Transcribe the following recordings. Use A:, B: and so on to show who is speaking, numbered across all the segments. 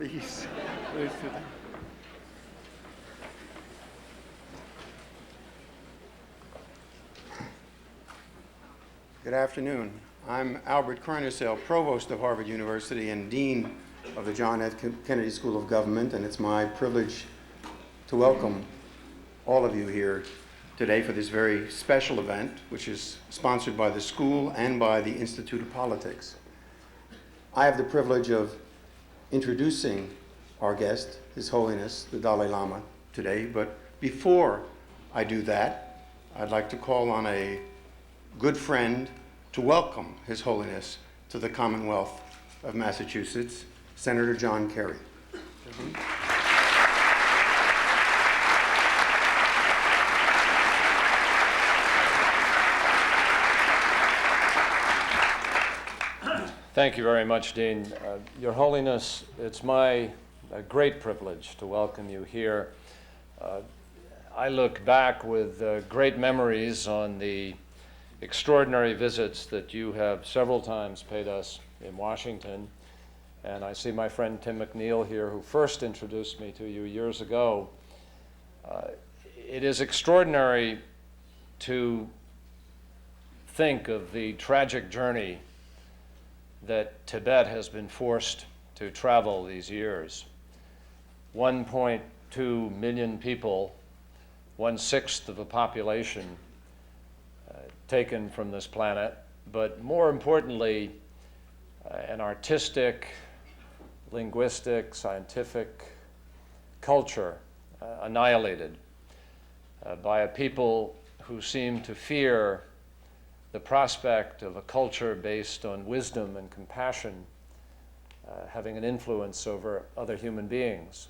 A: Please. Please sit down. Good afternoon. I'm Albert Carnesel, Provost of Harvard University and Dean of the John F. Kennedy School of Government, and it's my privilege to welcome all of you here today for this very special event, which is sponsored by the school and by the Institute of Politics. I have the privilege of introducing our guest, His Holiness, the Dalai Lama, today, but before I do that, I'd like to call on a good friend to welcome His Holiness to the Commonwealth of Massachusetts, Senator John Kerry.
B: Thank you very much, Dean. Your Holiness, it's my great privilege to welcome you here. I look back with great memories on the extraordinary visits that you have several times paid us in Washington. And I see my friend Tim McNeil here, who first introduced me to you years ago. It is extraordinary to think of the tragic journey that Tibet has been forced to travel these years. 1.2 million people, 1/6 of the population taken from this planet, but more importantly, an artistic, linguistic, scientific culture annihilated by a people who seem to fear the prospect of a culture based on wisdom and compassion having an influence over other human beings.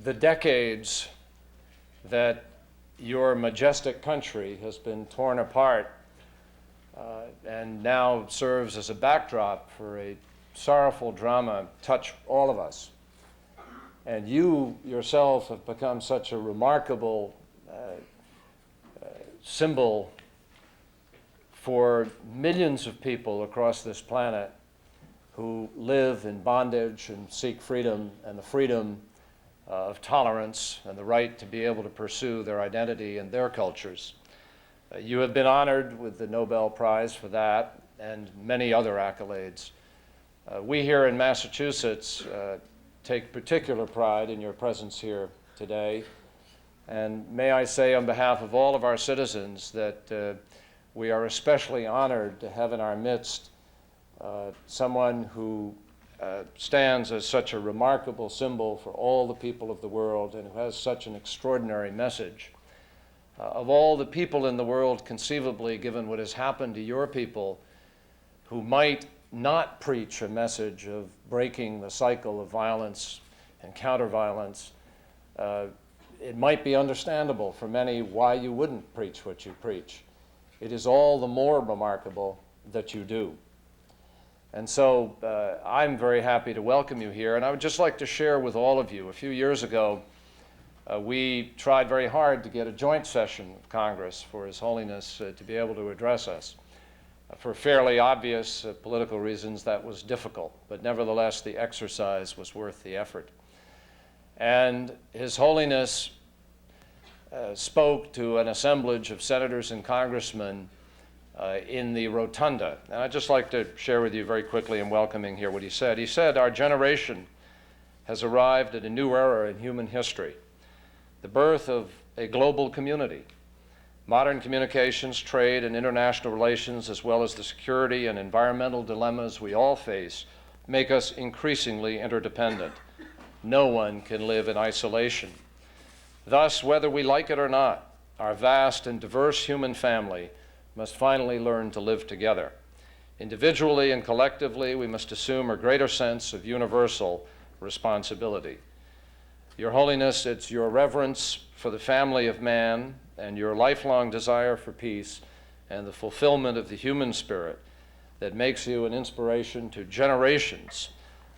B: The decades that your majestic country has been torn apart and now serves as a backdrop for a sorrowful drama touch all of us. And you yourself have become such a remarkable symbol for millions of people across this planet who live in bondage and seek freedom, and the freedom of tolerance and the right to be able to pursue their identity and their cultures. You have been honored with the Nobel Prize for that and many other accolades. We here in Massachusetts take particular pride in your presence here today. And may I say on behalf of all of our citizens that we are especially honored to have in our midst someone who stands as such a remarkable symbol for all the people of the world and who has such an extraordinary message. Of all the people in the world, conceivably, given what has happened to your people, who might not preach a message of breaking the cycle of violence and counter-violence, it might be understandable for many why you wouldn't preach what you preach. It is all the more remarkable that you do. And so I'm very happy to welcome you here, and I would just like to share with all of you, a few years ago, we tried very hard to get a joint session of Congress for His Holiness to be able to address us. For fairly obvious political reasons, that was difficult, but nevertheless, the exercise was worth the effort. And His Holiness spoke to an assemblage of senators and congressmen in the rotunda. And I'd just like to share with you very quickly in welcoming here what he said. He said, "Our generation has arrived at a new era in human history, the birth of a global community. Modern communications, trade, and international relations, as well as the security and environmental dilemmas we all face, make us increasingly interdependent. No one can live in isolation. Thus, whether we like it or not, our vast and diverse human family must finally learn to live together. Individually and collectively, we must assume a greater sense of universal responsibility. Your Holiness, it's your reverence for the family of man and your lifelong desire for peace and the fulfillment of the human spirit that makes you an inspiration to generations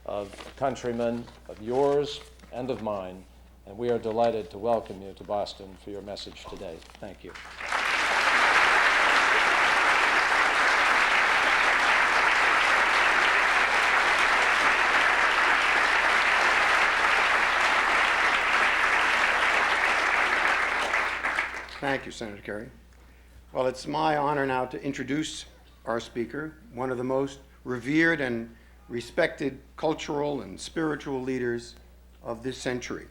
B: of countrymen, of yours and of mine, and we are delighted to welcome you to Boston for your message today. Thank you.
A: Thank you, Senator Kerry. Well, it's my honor now to introduce our speaker, one of the most revered and respected cultural and spiritual leaders of this century.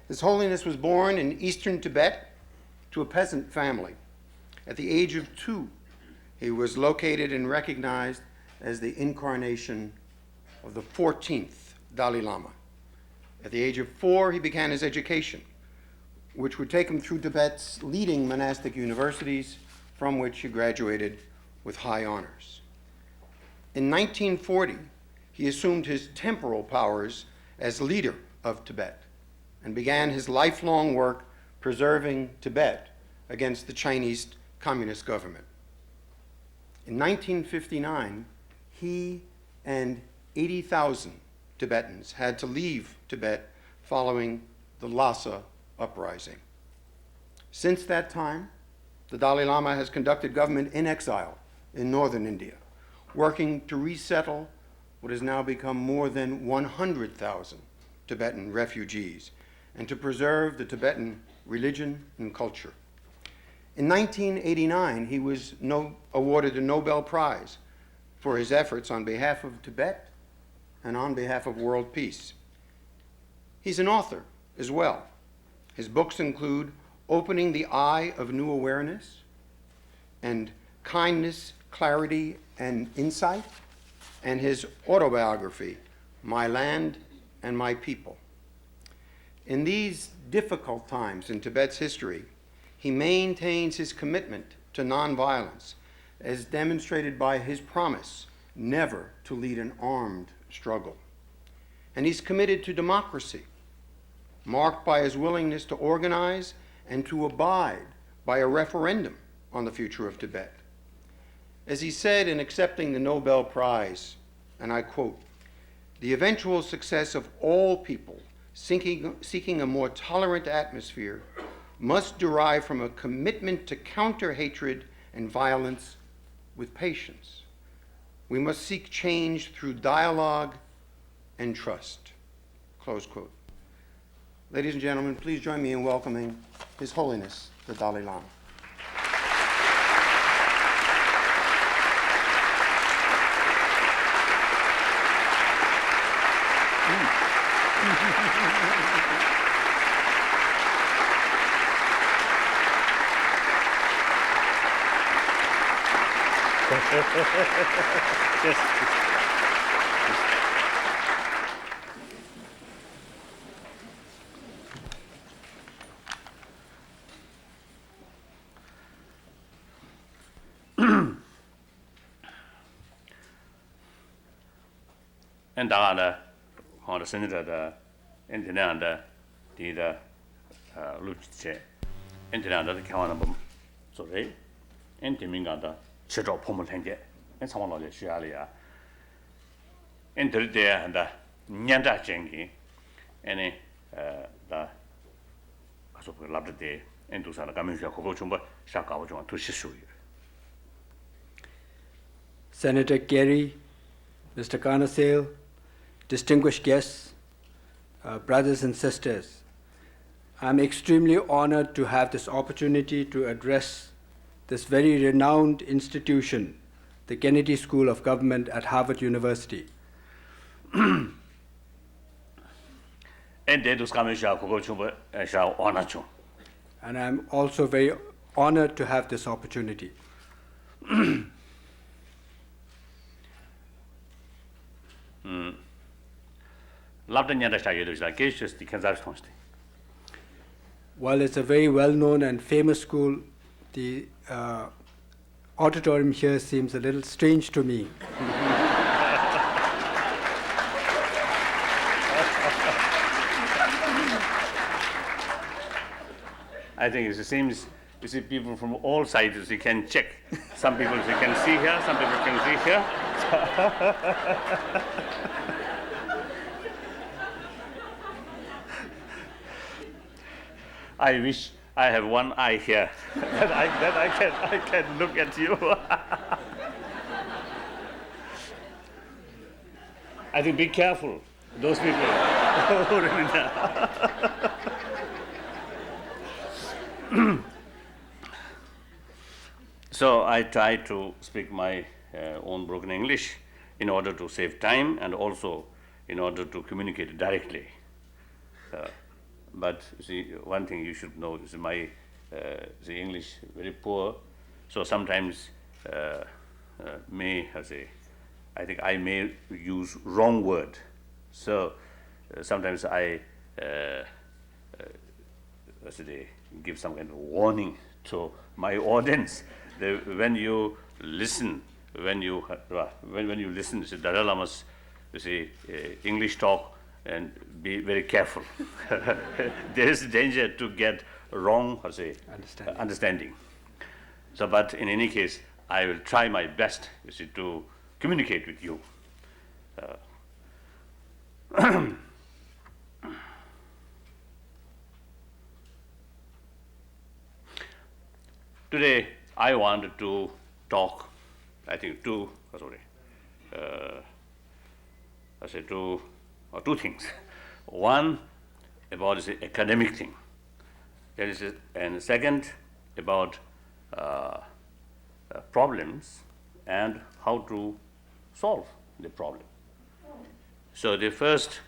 A: His Holiness was born in eastern Tibet to a peasant family. At the age of 2, he was located and recognized as the incarnation of the 14th Dalai Lama. At the age of 4, he began his education, which would take him through Tibet's leading monastic universities, from which he graduated with high honors. In 1940, he assumed his temporal powers as leader of Tibet and began his lifelong work preserving Tibet against the Chinese Communist government. In 1959, he and 80,000 Tibetans had to leave Tibet following the Lhasa uprising. Since that time, the Dalai Lama has conducted government in exile in northern India, working to resettle what has now become more than 100,000 Tibetan refugees and to preserve the Tibetan religion and culture. In 1989, he was awarded a Nobel Prize for his efforts on behalf of Tibet and on behalf of world peace. He's an author as well. His books include Opening the Eye of New Awareness and Kindness, Clarity, and Insight, and his autobiography, My Land and My People. In these difficult times in Tibet's history, he maintains his commitment to nonviolence, as demonstrated by his promise never to lead an armed struggle. And he's committed to democracy, marked by his willingness to organize and to abide by a referendum on the future of Tibet. As he said in accepting the Nobel Prize, and I quote, "The eventual success of all people seeking a more tolerant atmosphere must derive from a commitment to counter hatred and violence with patience. We must seek change through dialogue and trust." Close quote. Ladies and gentlemen, please join me in welcoming His Holiness, the Dalai Lama.
C: En daga da hong da senator da entinang da di da lu che entinang da kyawa na bom so re entiminga da che zhao pom ten de en sang lo le xia le ya entir de da nyan da jeng gi ene da aso ko lab de entu sa la ga men xia ko go chung ba sha ga wo chung tu shi shu yu.
D: Senator Kerry, Mr. Carnesale, distinguished guests, brothers and sisters, I'm extremely honored to have this opportunity to address this very renowned institution, the Kennedy School of Government at Harvard University.
C: En de dus ga men xia ko go chung ba xia wa na chung.
D: And I'm also very honored to have this opportunity.
C: Lab da nyan da xia yu de xia ge shi di kan za tong shi.
D: While it's a very well-known and famous school, the auditorium here seems a little strange to me.
C: I think it seems you see people from all sides you can check. Some people you can see here, some people can see here. I wish I have one eye here that I can look at you. I think be careful, those people. So I try to speak my own broken English in order to save time and also in order to communicate directly. But see, one thing you should know is my the English very poor, so sometimes I think I may use wrong word. So sometimes I give some kind of warning to my audience. When you listen, when you listen to Dalai Lama's English talk, and be very careful. There is danger to get wrong understanding. So, but in any case, I will try my best to communicate with you. Today, I wanted to talk, I think, two things. One about the academic thing, and second about problems and how to solve the problem. So the first,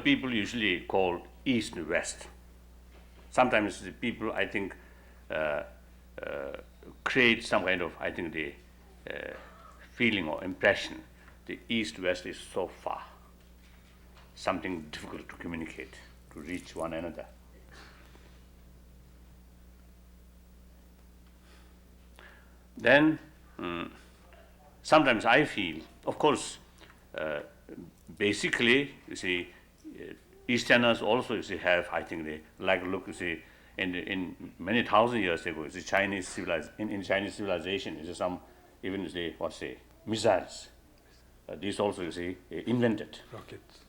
C: people usually call East and West. Sometimes the people, I think, create some kind of, the feeling or impression the East-West is so far, something difficult to communicate, to reach one another. Then sometimes I feel, of course, basically, Easterners also have, they like look, in many thousand years ago, the Chinese Chinese civilization is some even missiles. These also invented.
D: Rockets.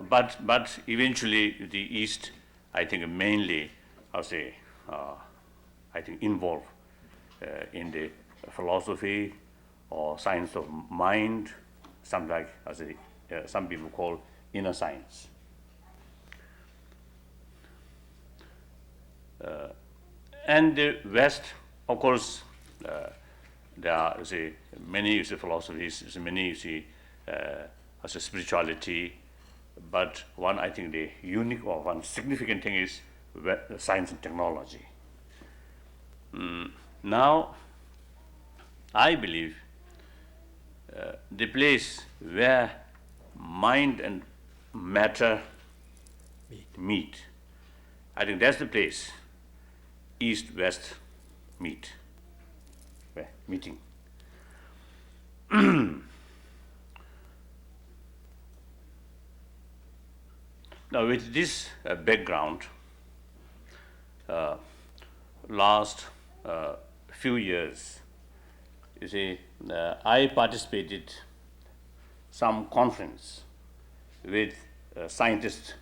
C: But eventually the East, mainly involved in the philosophy or science of mind, some people call inner science. And the West, of course, there are many philosophies, many spirituality, but one the unique or one significant thing is science and technology. Now, I believe the place where mind and matter meet, that's the place East-West meeting. Now, with this background, last few years, I participated some conference with scientists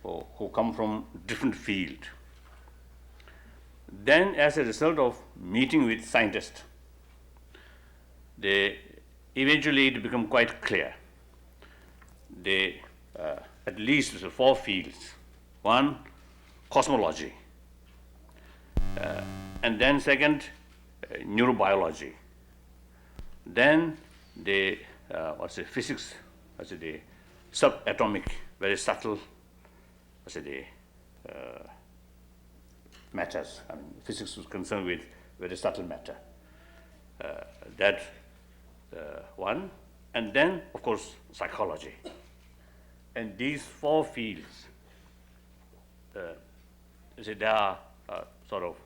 C: who come from different field. Then, as a result of meeting with scientists, eventually it become quite clear. At least 4 fields. One, cosmology, and then second, neurobiology. Then physics, the subatomic, very subtle, matters. Physics was concerned with very subtle matter. That one, and then of course psychology. And these 4 fields, they are sort of,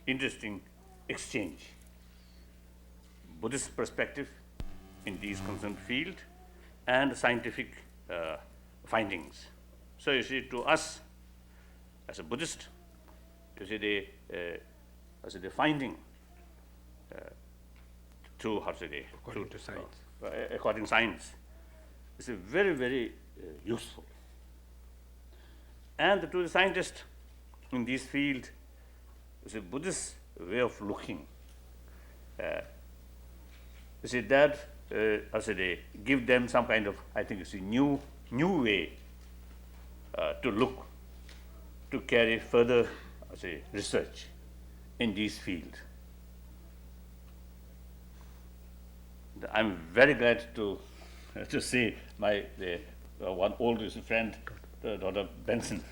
C: interesting exchange. Buddhist perspective in these concerned field and scientific findings. So to us, as a Buddhist, the finding
D: According to science.
C: According to science, is very, very useful. And to the scientist in this field, is a Buddhist way of looking. That give them some kind of, new new way to look, to carry further, say, research in this field. I'm very glad to see my one old friend, Dr. Benson.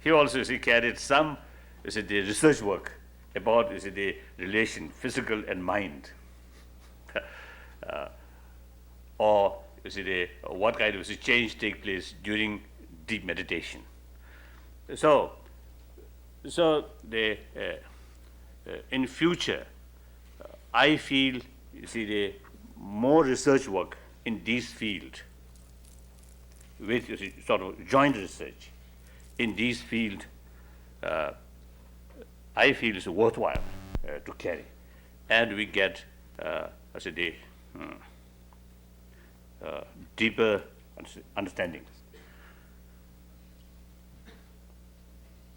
C: He also carried some the research work about the relation physical and mind, or what kind of change take place during deep meditation. So in future, I feel the more research work in this field, with sort of joint research in this field, I feel is worthwhile to carry, and we get deeper understanding.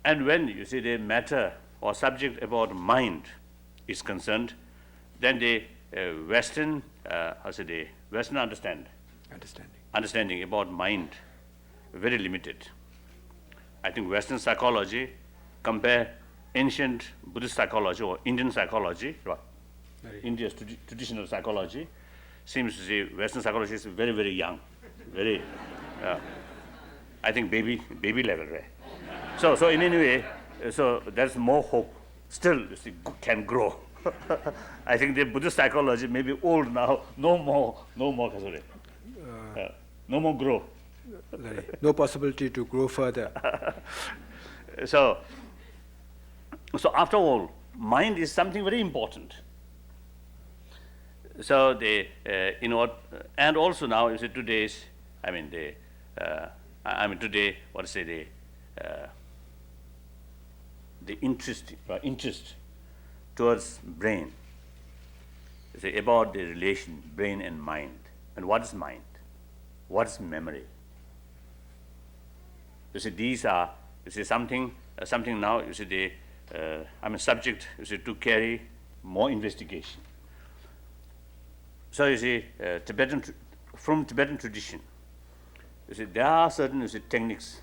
C: And when the matter or subject about mind is concerned, then the Western Western understanding about mind very limited. I think Western psychology compare ancient Buddhist psychology or Indian psychology, right? India's traditional psychology, seems to say Western psychology is very, very young, very, I think baby level, right? So in any way, so there's more hope. Still, can grow. I think the Buddhist psychology may be old now. No more, Kasure. No more grow.
D: No possibility to grow further.
C: So after all, mind is something very important. So and also now today's, today, the interest towards brain, about the relation brain and mind, and what is mind, what is memory. These are something now. Subject to carry more investigation. So from Tibetan tradition, there are certain techniques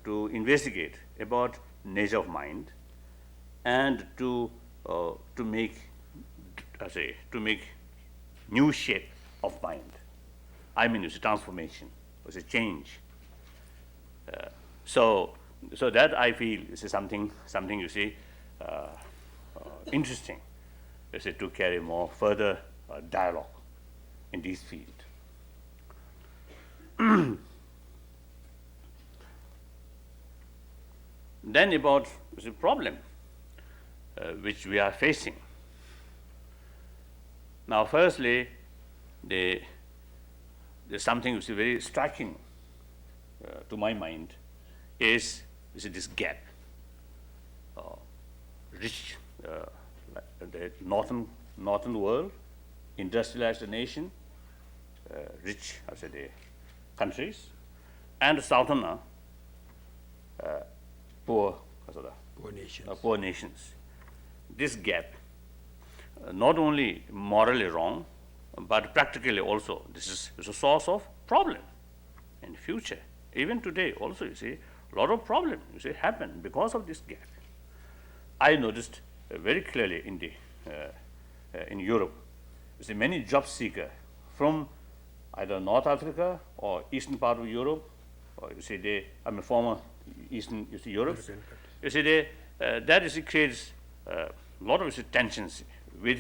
C: to investigate about nature of mind, and to make new shape of mind. Transformation, change. So that I feel is something interesting, to carry more further dialogue in this field. Then about the problem which we are facing. Now, firstly, there's something which is very striking to my mind is this gap. Rich, the northern world, industrialized nation, rich, the countries, and southern poor nations. This gap, not only morally wrong, but practically also, this is a source of problem in future. Even today, also, a lot of problem happen because of this gap. I noticed very clearly in Europe, many job seekers from either North Africa or eastern part of Europe, or former Eastern Europe. That creates a lot of tensions with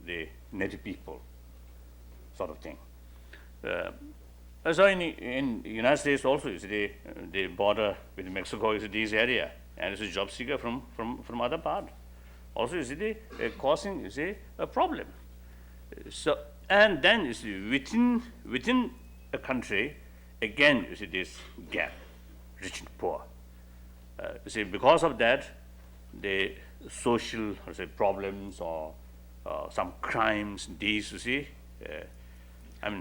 C: the native people, sort of thing. So in the United States also, the border with Mexico is this area, and it's a job seeker from other part. Also, causing a problem. So, and then within a country, again, this gap, rich and poor. Because of that, the social problems or some crimes, these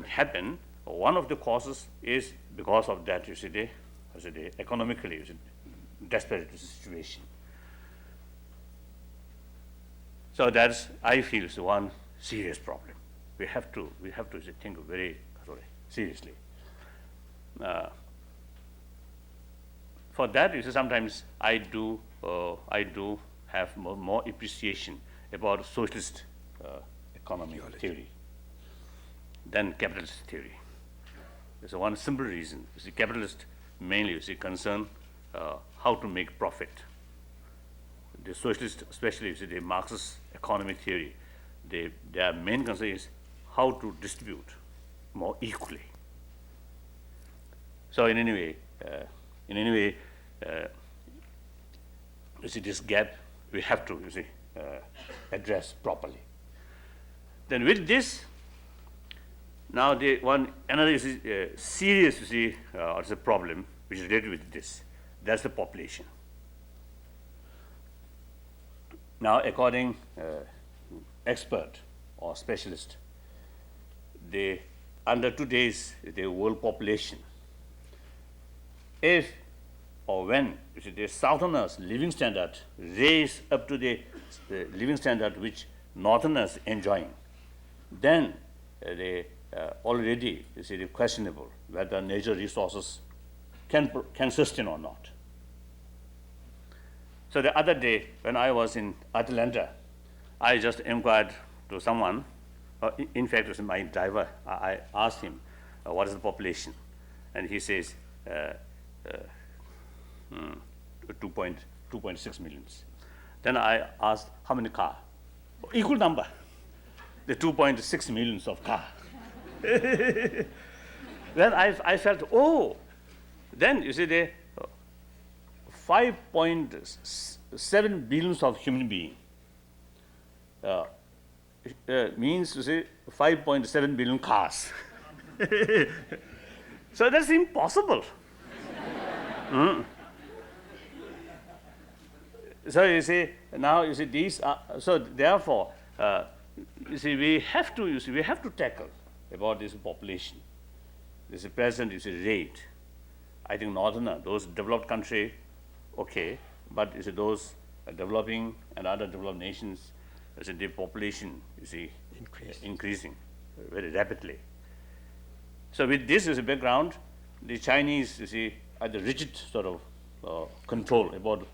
C: happen. One of the causes is because of that. The economically desperate situation. So that's, I feel, is one serious problem. We have to think very seriously. For that, you see, sometimes I do have more appreciation about socialist economic theory than capitalist theory. There's one simple reason. You see, capitalist mainly, you see, concern how to make profit. The socialist, especially, you see, the Marxist economic theory, their main concern is how to distribute more equally. So in any way, you see, this gap we have to, you see, address properly. Then with this, now another serious, you see, it's a problem which is related with this. That's the population. Now, according expert or specialist, under today's the world population, if or when you see, the Southerners' living standard raise up to the living standard which Northerners enjoying, then they already, you see, questionable whether natural resources can sustain or not. So the other day, when I was in Atlanta, I just inquired to someone. In fact, it was my driver. I asked him, "What is the population?" And he says, 2.6 millions. Then I asked, "How many cars?" Equal number. The 2.6 millions of cars. Then I felt, oh, then you see the 5.7 billions of human beings means, you see, 5.7 billion cars. So that's impossible. So you see, now you see these are, so therefore, you see, we have to tackle about this population. This is present, you see, rate. I think those developed country, okay, but you see, those developing and other developed nations, you see, the population, you see, increasing very rapidly. So with this as a background, the Chinese, you see, are the rigid sort of control about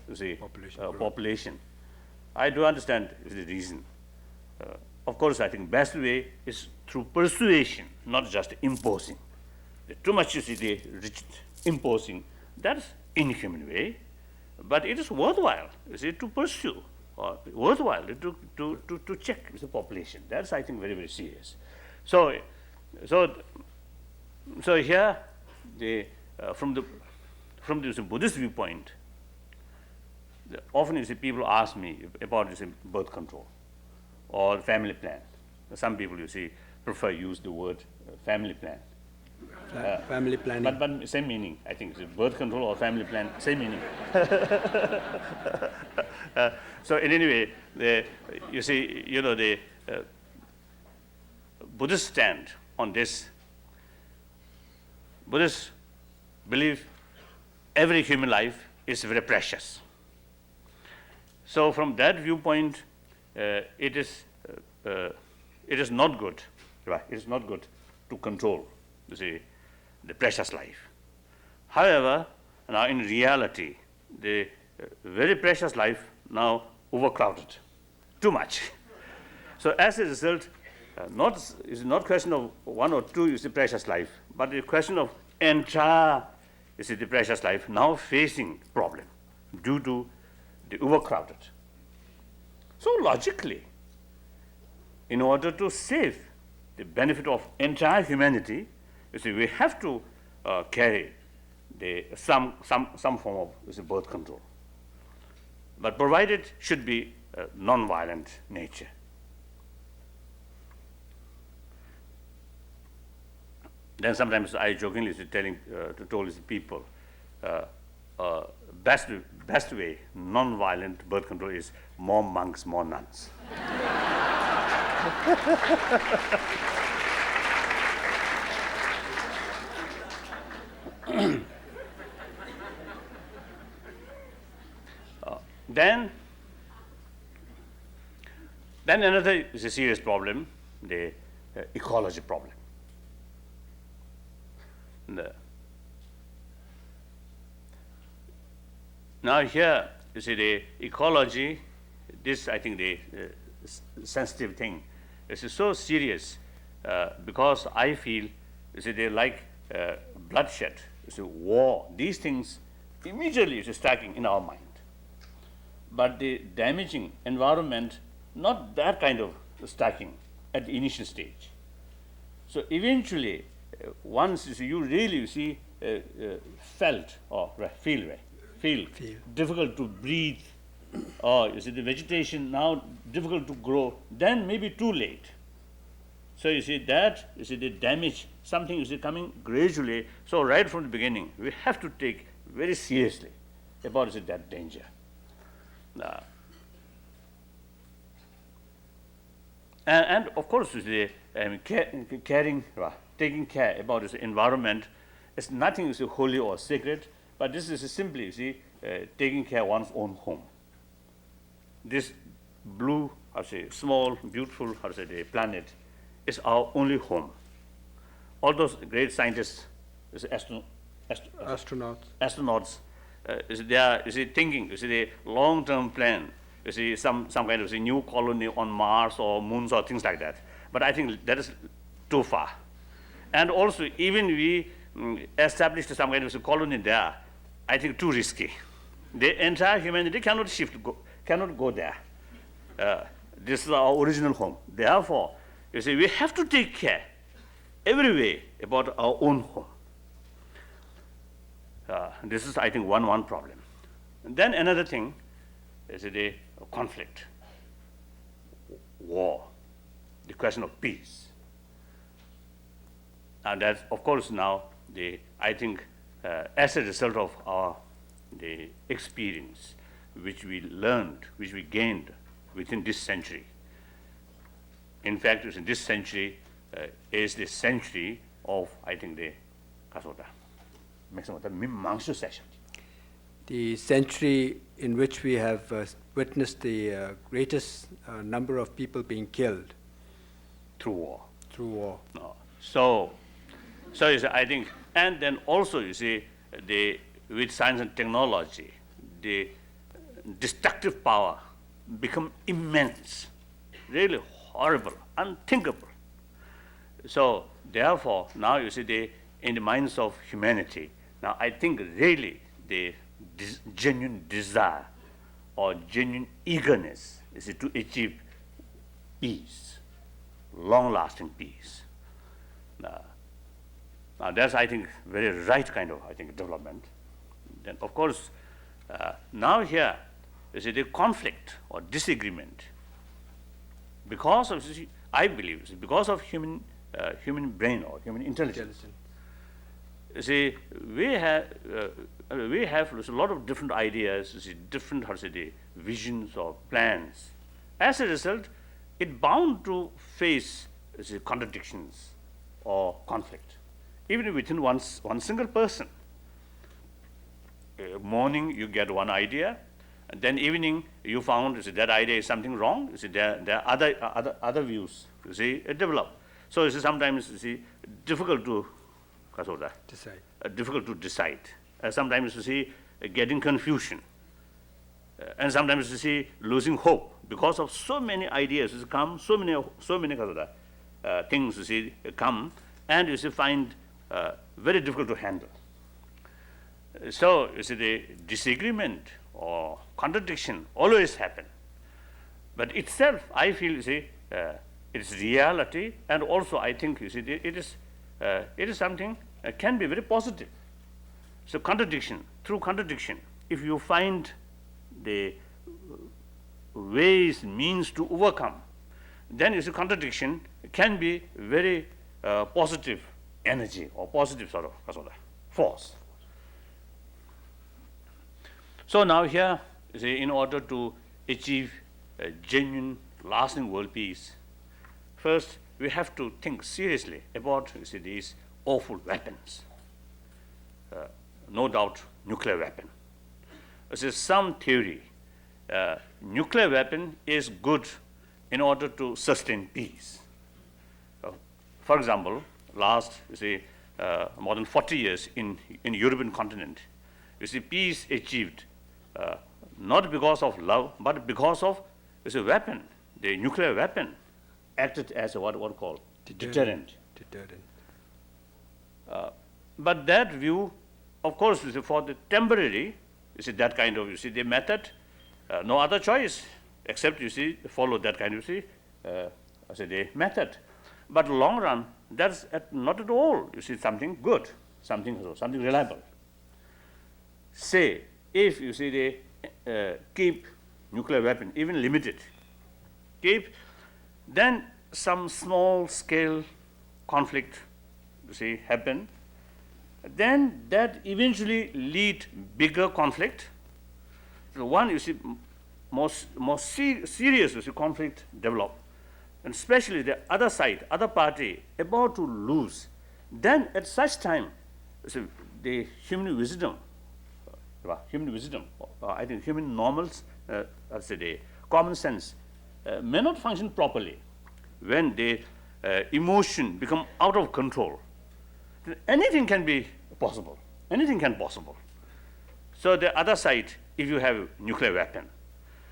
C: you see, population. I do understand the reason. Of course, I think best way is through persuasion, not just imposing. Too much, you see, the rigid imposing. That's inhuman way, but it is worthwhile, you see, to pursue, or worthwhile to check the population. That's, I think, very, very serious. So here, from the Buddhist viewpoint, often you see people ask me about this birth control or family plan. Some people, you see, prefer use the word family plan.
D: Family planning.
C: But same meaning, I think. Birth control or family plan, same meaning. So in any way, you see, you know, the Buddhist stand on this. Buddhists believe every human life is very precious. So from that viewpoint, it is not good, right? It is not good to control, you see, the precious life. However, now in reality, the very precious life now overcrowded, too much. So as a result, it's not question of one or two, you see, precious life, but the question of entire, you see, the precious life now facing problem due to the overcrowded. So logically, in order to save the benefit of entire humanity, you see, we have to carry some form of, you see, birth control, but provided should be non-violent nature. Then sometimes I jokingly told people, best way non-violent birth control is more monks, more nuns. Then another is a serious problem, the ecology problem. Now here, you see the ecology, this I think the sensitive thing. This is so serious because I feel, you see, they like bloodshed, you see, war. These things immediately is stacking in our mind. But the damaging environment, not that kind of stacking at the initial stage. So eventually, once you really, you see, felt or feel difficult to breathe, or you see the vegetation now difficult to grow, then maybe too late. So you see that, you see the damage, something is coming gradually. So right from the beginning, we have to take very seriously about that danger. And of course, you see, taking care about the environment is nothing is holy or sacred, but this is simply, you see, taking care of one's own home. This blue, how to say, small, beautiful, how to say, the planet is our only home. All those great scientists, astronauts, they are, you see, thinking, you see, the long-term plan, you see, some kind of new colony on Mars or moons or things like that. But I think that is too far. And also, even we established some kind of colony there, I think too risky. The entire humanity cannot cannot go there. This is our original home. Therefore, you see, we have to take care every way about our own home. This is, I think, one problem. And then another thing is the conflict, war, the question of peace. And that's, of course, now, I think, as a result of the experience which we learned, which we gained within this century. In fact, this century is the century of, I think, the Mimangsu session.
D: The century in which we have witnessed the greatest number of people being killed
C: Through war.
D: through war.
C: No. So you see, I think, and then also, you see, with science and technology, the destructive power become immense, really horrible, unthinkable. So therefore, now you see, in the minds of humanity, now I think really the genuine desire or genuine eagerness is to achieve peace, long-lasting peace. Now that's, I think, very right kind of, I think, development. Then, of course, now here, you see, the conflict or disagreement, because of, I believe, because of human brain or human intelligence. You see, we have a lot of different ideas, you see, different, how to say, the visions or plans. As a result, it bound to face, you see, contradictions or conflict, even within one single person. Morning you get one idea, and then evening you found, you see, that idea is something wrong. You see, there are other views, you see, develop. So you see, sometimes, you see, difficult to decide. Sometimes you see getting confusion, and sometimes you see losing hope because of so many ideas come, so many things, you see, come, and you see find very difficult to handle. So you see, the disagreement or contradiction always happen, but itself, I feel, you see, it's reality, and also I think, you see, it is something can be very positive. So through contradiction, if you find the ways, means to overcome, then you see contradiction can be very positive energy or positive sort of force. So now here, you see, in order to achieve a genuine, lasting world peace, first we have to think seriously about, you see, these awful weapons. No doubt, nuclear weapon. There is some theory. Nuclear weapon is good in order to sustain peace. For example, last, you see, more than 40 years in European continent, you see, peace achieved not because of love, but because of a weapon, the nuclear weapon, acted as a what called deterrent.
D: Deterrent.
C: But that view, of course, you see, for the temporary, you see, that kind of, you see, the method, no other choice except, you see, follow that kind of, you see, I say the method. But long run, that's not at all, you see, something good, something reliable. Say, if you see they keep nuclear weapon, even limited, then some small scale conflict, you see, happen, then that eventually lead bigger conflict. So one, you see, more serious, you see, conflict develop, and especially the other side, other party about to lose. Then at such time, you see, the human wisdom, I think human normals, I say the common sense, may not function properly when the emotion become out of control. Anything can be possible. Anything can possible. So the other side, if you have nuclear weapon,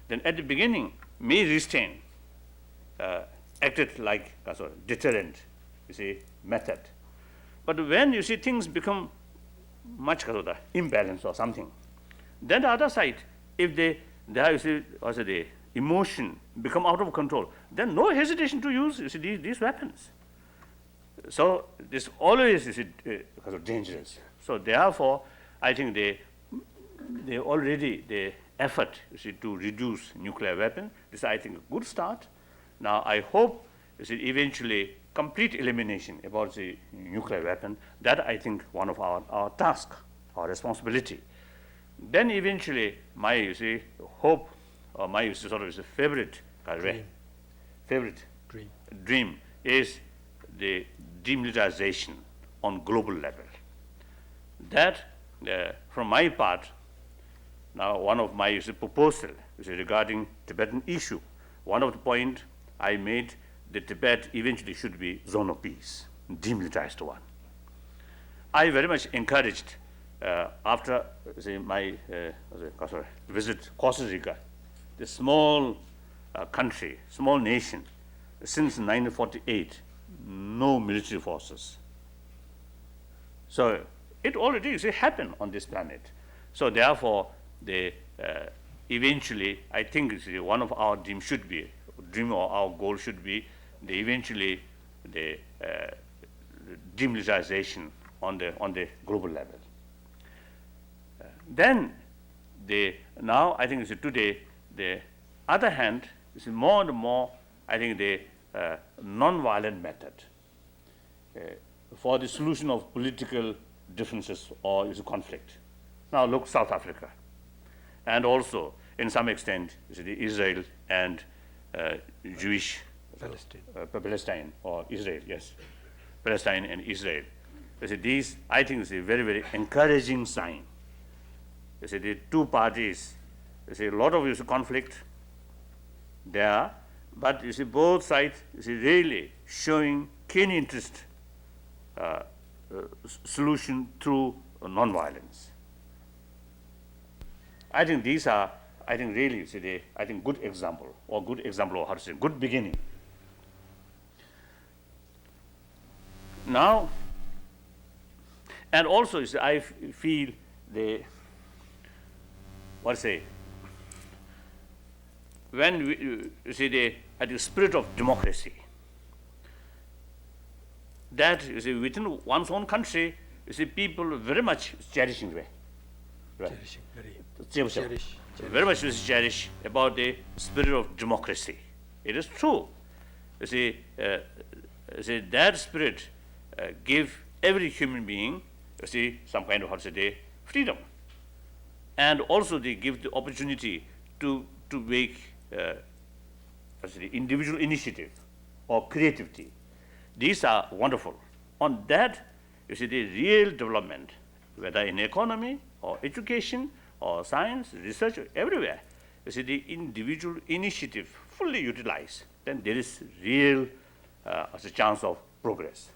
C: then at the beginning may restrain, acted like a sort of deterrent, you see, method. But when you see things become much sort of imbalance or something, then the other side, if they have, you see, also the emotion become out of control, then no hesitation to use, you see, these weapons. So this always is because of dangerous. So therefore, I think they already the effort, you see, to reduce nuclear weapon is, I think, a good start. Now I hope, you see, eventually complete elimination about the nuclear weapon. That I think one of our task, our responsibility. Then eventually my, you see, hope, or my, you see, sort of is a favorite dream is the demilitarization on global level. That, from my part, now one of my proposal is regarding Tibetan issue. One of the point I made, that Tibet eventually should be zone of peace, demilitarized one. I very much encouraged after my visit Costa Rica, the small country, small nation, since 1948, no military forces. So it already, you see, happened on this planet. So therefore, eventually, I think, you see, one of our dream or our goal should be eventually the demilitarization on the global level. Then now I think, you see, today the other hand, you see, more and more, I think the non-violent method for the solution of political differences or is a conflict. Now look, South Africa, and also in some extent, you see, the Israel and Jewish Palestine or Israel, yes, Palestine and Israel. You see, these, I think, is a very, very encouraging sign. You see, the two parties, you see, a lot of, you see, conflict there, but you see, both sides, you see, really showing keen interest solution through non-violence. I think these are, I think, really, you see, I think good example of how to say, good beginning. Now, and also, you see, I feel when you see at the spirit of democracy, that, you see, within one's own country, you see, people very much cherishing way. Right? Very much cherish about the spirit of democracy. It is true. You see, that spirit give every human being, you see, some kind of, how to say, freedom. And also they give the opportunity to make individual initiative or creativity. These are wonderful. On that, you see, the real development, whether in economy or education or science, research, everywhere, you see, the individual initiative fully utilized, then there is real as a chance of progress.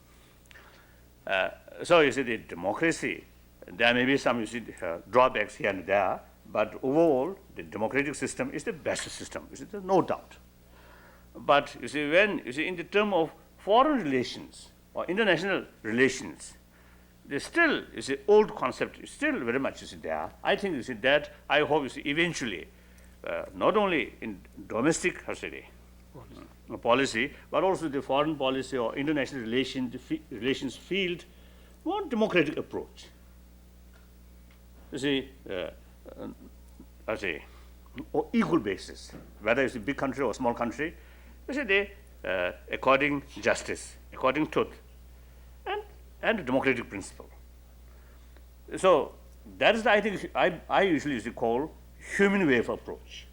C: So you see the democracy, there may be some, you see, drawbacks here and there, but overall, the democratic system is the best system, you see, there's no doubt. But you see, when, you see, in the term of foreign relations or international relations, there's still, you see, old concept is still very much, you see, there. I think, you see, that, I hope, you see, eventually, not only in domestic, policy, but also the foreign policy or international relations field, more democratic approach. You see, on equal basis, whether it's a big country or a small country, you see, they according justice, according truth, and democratic principle. So that is, I think, I usually used to call human wave approach.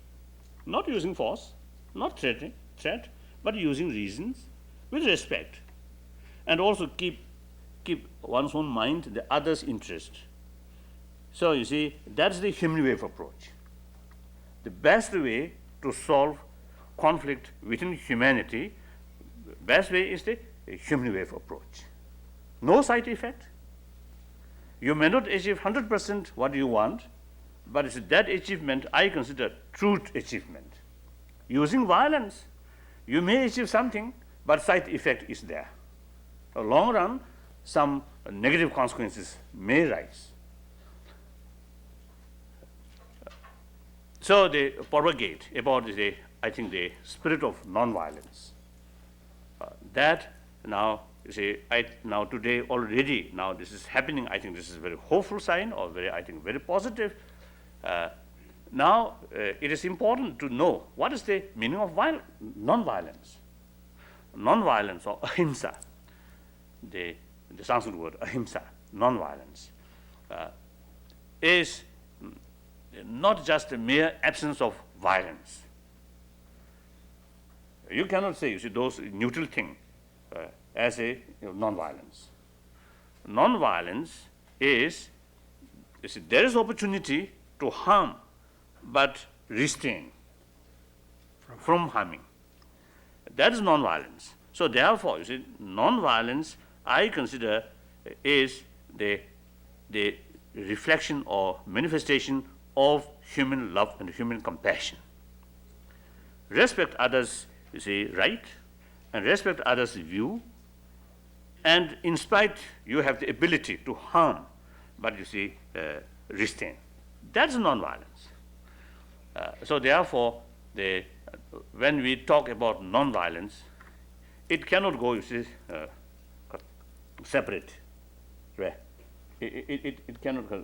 C: Not using force, not threat, but using reasons with respect, and also keep one's own mind the other's interest. So you see, that's the human wave approach. The best way to solve conflict within humanity, best way is the human wave approach. No side effect. You may not achieve 100% what you want, but it's that achievement I consider true achievement. Using violence, you may achieve something, but side effect is there. In the long run, some negative consequences may rise. So they propagate about the, I think, the spirit of nonviolence. That now, you see, now today already, now this is happening. I think this is a very hopeful sign, or very, I think, very positive. Now it is important to know what is the meaning of nonviolence. Nonviolence, or ahimsa, the Sanskrit word ahimsa, nonviolence, is not just a mere absence of violence. You cannot say, you see, those neutral thing as a nonviolence. Nonviolence is, you see, there is opportunity to harm, but restrain from harming. That is nonviolence. So therefore, you see, nonviolence I consider is the reflection or manifestation of human love and human compassion. Respect others, you see, right, and respect others' view, and in spite you have the ability to harm, but you see, restrain. That's nonviolence. So therefore, when we talk about nonviolence, it cannot go, you see, separate. Right? It cannot go.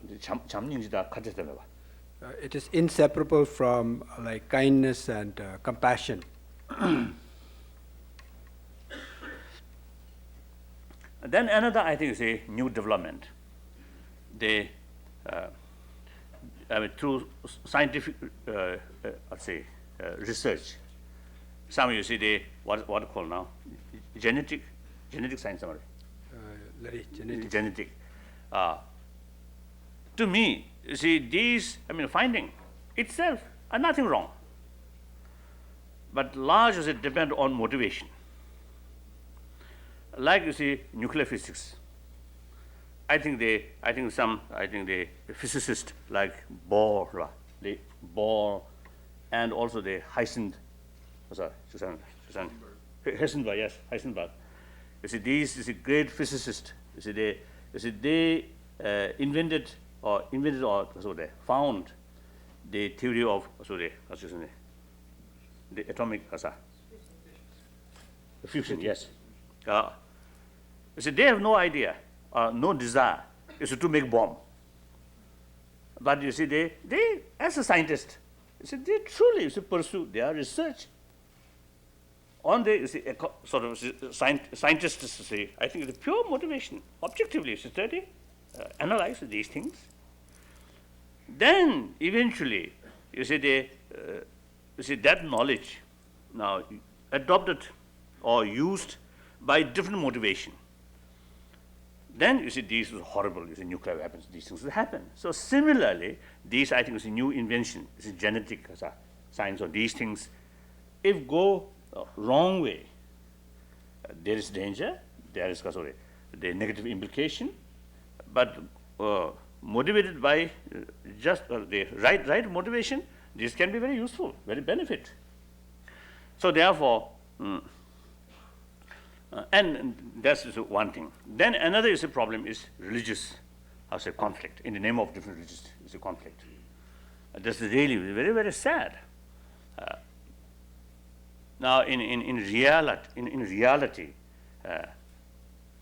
D: It is inseparable from like kindness and compassion.
C: Then another, I think, is a new development. Through scientific, research, some, you see, what call now, genetic science, genetic. To me, you see, these, finding itself are nothing wrong, but large as it depend on motivation. Like, you see, nuclear physics. I think the physicists like Bohr, and also the Heisenberg. You see, these is a great physicist. You see, they invented or found the theory of the atomic fusion. Yes. You see, they have no idea, no desire, is to make bomb. But you see, they as a scientist, you see, they truly pursue their research on the, you see, scientists, you see, I think the pure motivation, objectively, you see, study, analyze these things. Then eventually, you see, that knowledge now adopted or used by different motivation. Then you see, these are horrible, you see, nuclear weapons, these things will happen. So similarly, these, I think, is a new invention, this is genetic science, or these things, if go wrong way, there is danger, there is the negative implication, but motivated by just the right motivation, this can be very useful, very benefit. So therefore, and that's one thing. Then another is a problem is religious, conflict. In the name of different religions, is a conflict. This is really very, very sad. Now, in reality,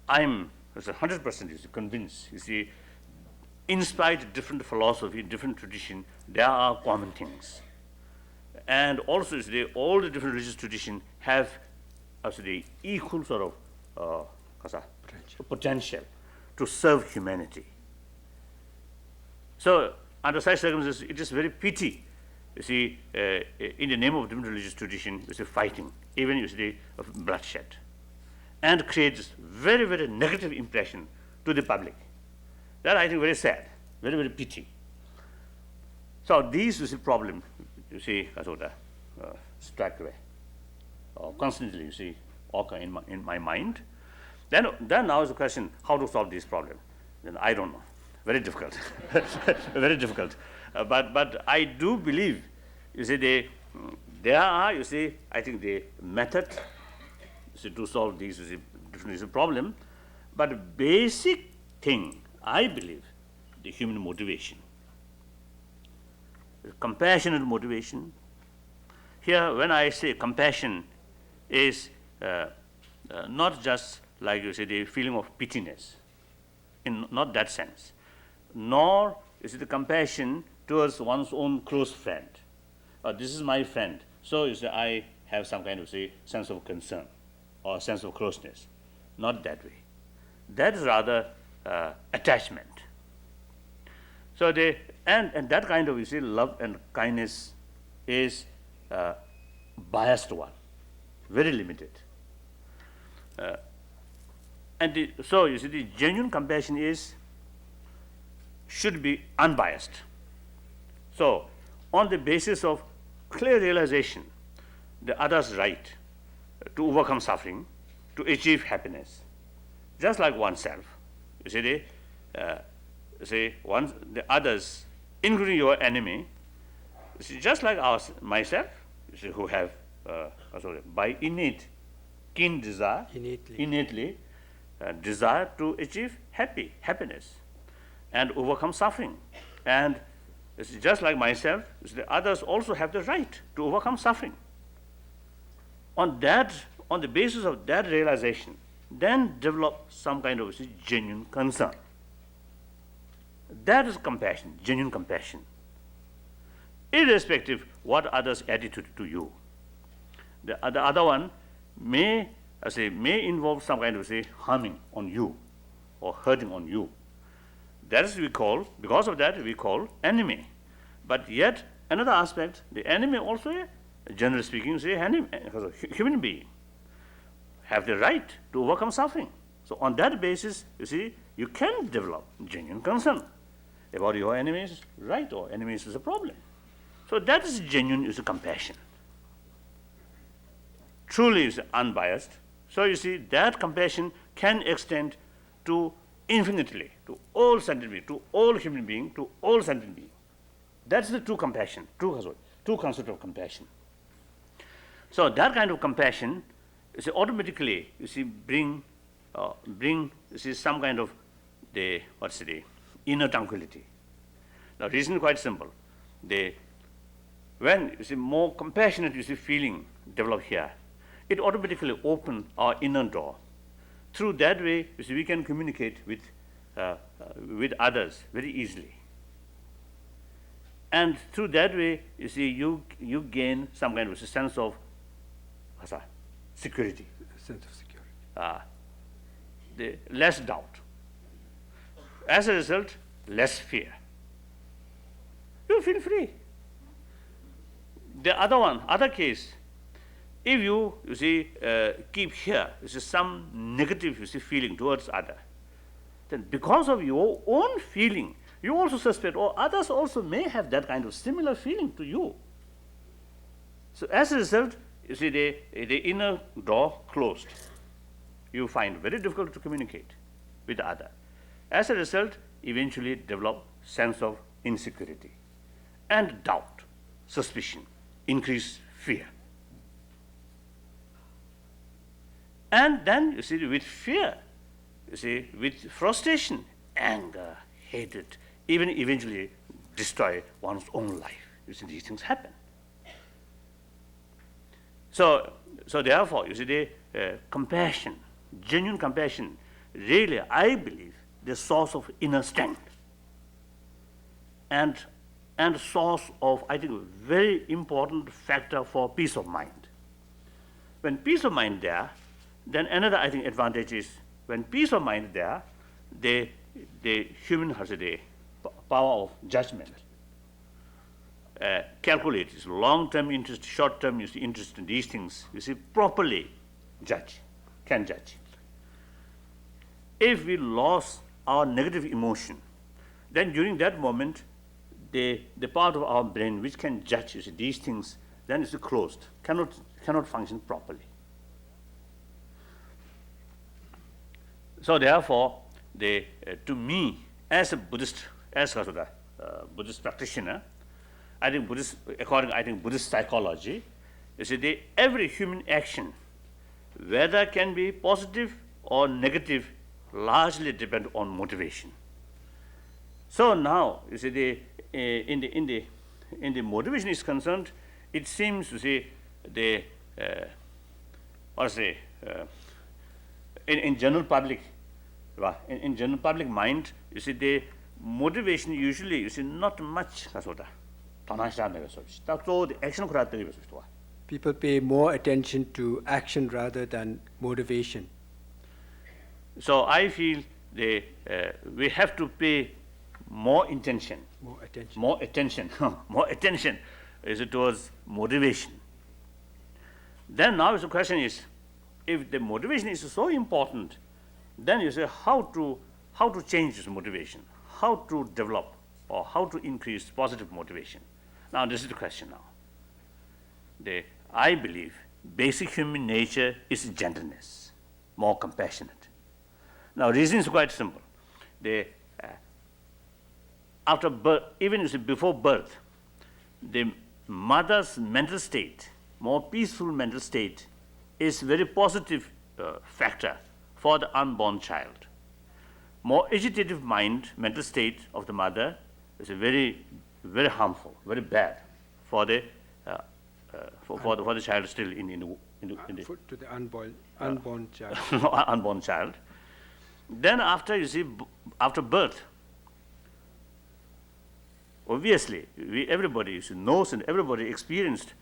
C: I'm 100% convinced. You see, in spite of different philosophy, different tradition, there are common things. And also, all the different religious traditions have the equal sort of potential to serve humanity. So, under such circumstances, it is very pity, you see, in the name of different religious tradition, you see, fighting, even you see, of bloodshed, and creates very, very negative impression to the public. That I think very sad, very, very pity. So these is a problem, you see, strike away, constantly, you see, occur in my mind. Then now is the question, how to solve this problem? Then I don't know. Very difficult, very difficult. But I do believe, you see, there are, you see, I think the method, you see, to solve these different problem. But basic thing, I believe, the human motivation, compassionate motivation. Here, when I say compassion, is not just like you say the feeling of pityness, in not that sense, nor is it the compassion towards one's own close friend. This is my friend, so you say I have some kind of sense of concern or sense of closeness. Not that way. That is rather attachment. So and that kind of love and kindness is biased one, very limited. So you see, the genuine compassion should be unbiased. So, on the basis of clear realization, the other's right to overcome suffering, to achieve happiness, just like oneself. You see, the others, including your enemy, you see, just like myself, you see, who have by innate keen desire, innately desire to achieve happiness and overcome suffering. And it's just like myself, the others also have the right to overcome suffering. On the basis of that realization, then develop some kind of genuine concern. That is compassion, genuine compassion, irrespective what others' attitude to you. The other one may involve some kind of harming on you or hurting on you. That is because of that we call enemy. But yet another aspect, the enemy also, generally speaking, human being, have the right to overcome suffering. So on that basis, you see, you can develop genuine concern about your enemy's right or enemy's problem. So that is genuine compassion. Truly is unbiased. So you see, that compassion can extend to infinitely, to all sentient beings, to all human beings, to all sentient beings. That's the true compassion, true concept of compassion. So that kind of compassion is automatically, bring some kind of the inner tranquility. The reason is quite simple. When more compassionate feeling develop here, it automatically opens our inner door. Through that way, we can communicate with others very easily. And through that way, you gain some kind of sense of security.
D: Sense of security.
C: The less doubt. As a result, less fear. You feel free. The other case, if you keep here, some negative feeling towards other, then because of your own feeling, you also suspect, or others also may have that kind of similar feeling to you. So as a result, the inner door closed. You find very difficult to communicate. with the other. As a result, eventually develop sense of insecurity and doubt, suspicion, increase fear. And then, you see, with fear, you see, with frustration, anger, hatred, even eventually destroy one's own life. You see, these things happen. So therefore, you see, the compassion, genuine compassion, really, I believe, the source of inner strength and source of, I think, very important factor for peace of mind. When peace of mind there, then another, I think, advantage is when peace of mind there, the human has the power of judgment. Calculate its long-term interest, short-term interest in these things, you see, properly can judge. If we lost our negative emotion, then during that moment, the part of our brain which can judge, you see, these things, then it's closed, cannot function properly. So therefore, to me, as a Buddhist, Buddhist practitioner, I think according Buddhist psychology, you see, every human action, whether can be positive or negative, largely depend on motivation. So now, you see, in the motivation is concerned, it seems, you see, in general public, in general public mind, you see, the motivation usually, you see, not much. The action.
D: People pay more attention to action rather than motivation.
C: So I feel we have to pay more attention. More attention is towards motivation. Then now the question is, if the motivation is so important, then you say how to change this motivation, how to develop or how to increase positive motivation. Now this is the question now. I believe basic human nature is gentleness, more compassionate. Now reason is quite simple. After birth, even before birth, the mother's mental state, more peaceful mental state, is very positive factor for the unborn child. More agitative mental state of the mother is very, very harmful, very bad for the child still in the
D: to the unborn child.
C: unborn child. Then after birth, obviously everybody knows and everybody experienced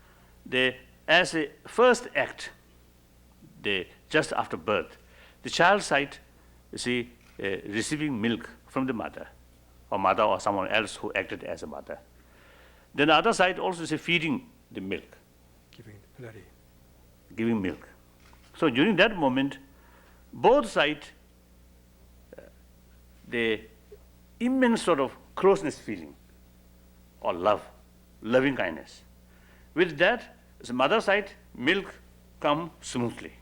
C: as a first act, just after birth, the child side, receiving milk from the mother or someone else who acted as a mother. Then the other side also is feeding the milk, giving milk. So during that moment, both sides, the immense sort of closeness feeling or loving kindness. With that, the mother side, milk come smoothly.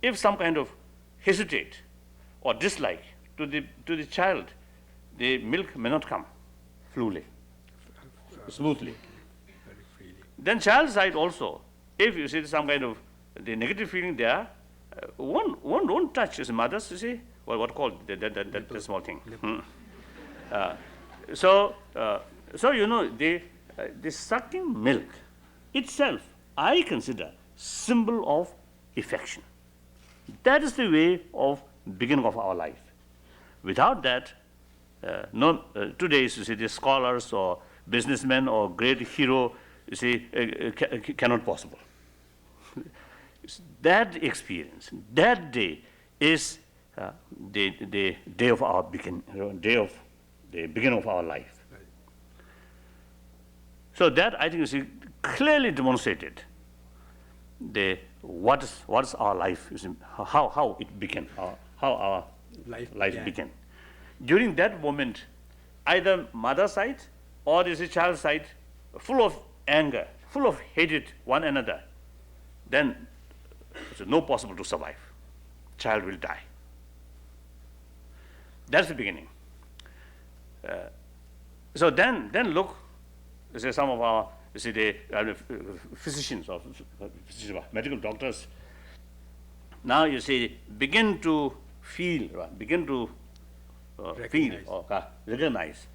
C: If some kind of hesitate or dislike to the child, the milk may not come smoothly.
D: Very freely.
C: Then child side also, if you see some kind of the negative feeling there, one don't touch his mother's, you see, what called that small thing. So you know, the sucking milk itself, I consider symbol of affection. That is the way of beginning of our life. Without that, today, you see, the scholars or businessmen or great hero, you see, cannot possible. That experience, that day is the day of our day of the beginning of our life.
D: Right.
C: So that, I think, you see, clearly demonstrated what is our life, you see, how it began, how our life began. During that moment, either mother side or the child side, full of anger, full of hatred one another, then it's no possible to survive. Child will die. That's the beginning. So then look, say some of our, the physicians or medical doctors. Now you see, begin to feel, begin to feel or recognize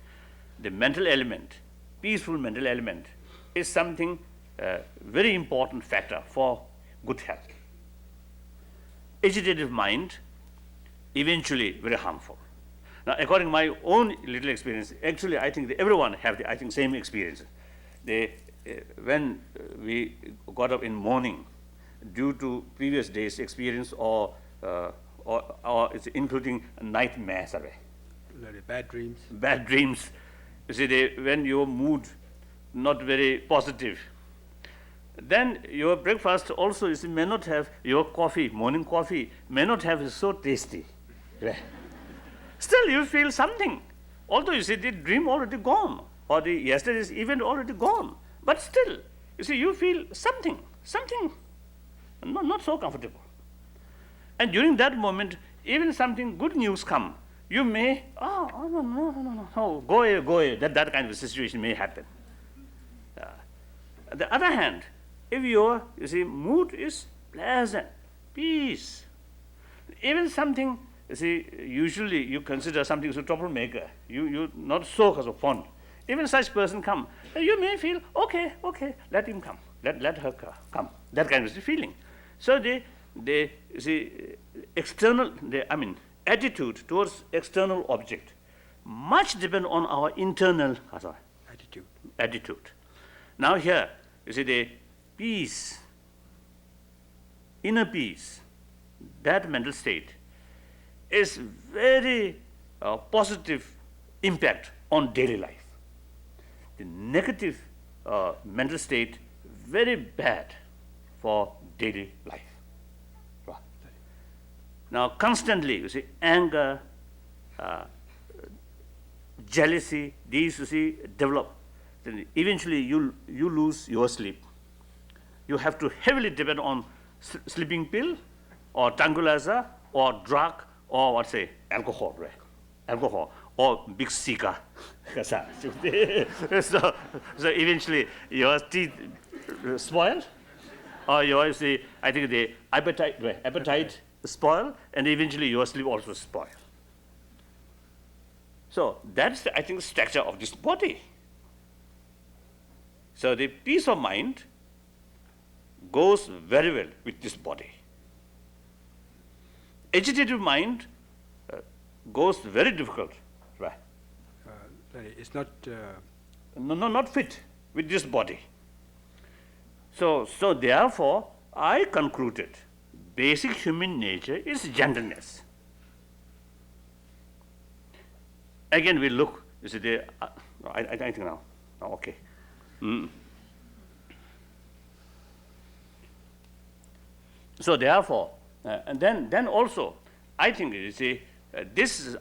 C: the mental element, peaceful mental element, is something very important factor for good health. Agitated mind, eventually very harmful. Now, according to my own little experience, actually, I think that everyone have the same experience. When we got up in morning, due to previous day's experience or it's including nightmares,
D: Bad dreams.
C: bad dreams. You see, when your mood not very positive, then your breakfast also may not have your coffee, morning coffee, may not have so tasty. Still, you feel something. Although you see the dream already gone, or the yesterday's event already gone, but still, you see, you feel something not so comfortable. And during that moment, even something good news come, you may, no, go away. That kind of situation may happen. On the other hand, if your mood is pleasant, peace, even something, usually you consider something as a troublemaker, you not so fond. Even such person come, you may feel, okay, let him come, let her come. That kind of feeling. So the external, attitude towards external object much depend on our internal attitude. Now here, you see the peace, inner peace, that mental state is very positive impact on daily life. The negative mental state, very bad for daily life. Now, constantly, you see, anger, jealousy, these, develop. Then eventually, you lose your sleep. You have to heavily depend on sleeping pill, or tranquilizer, or drug, or alcohol, right? Alcohol, or big cigar. So eventually, your teeth spoiled, or your, I think the appetite spoil, and eventually your sleep also spoil. So that's the, I think, structure of this body. So the peace of mind goes very well with this body. Agitated mind goes very difficult, right?
D: It's not.
C: Not fit with this body. So therefore, I concluded basic human nature is gentleness. Again, we look, you see, I think now, okay. So therefore, and then also, I think, you see,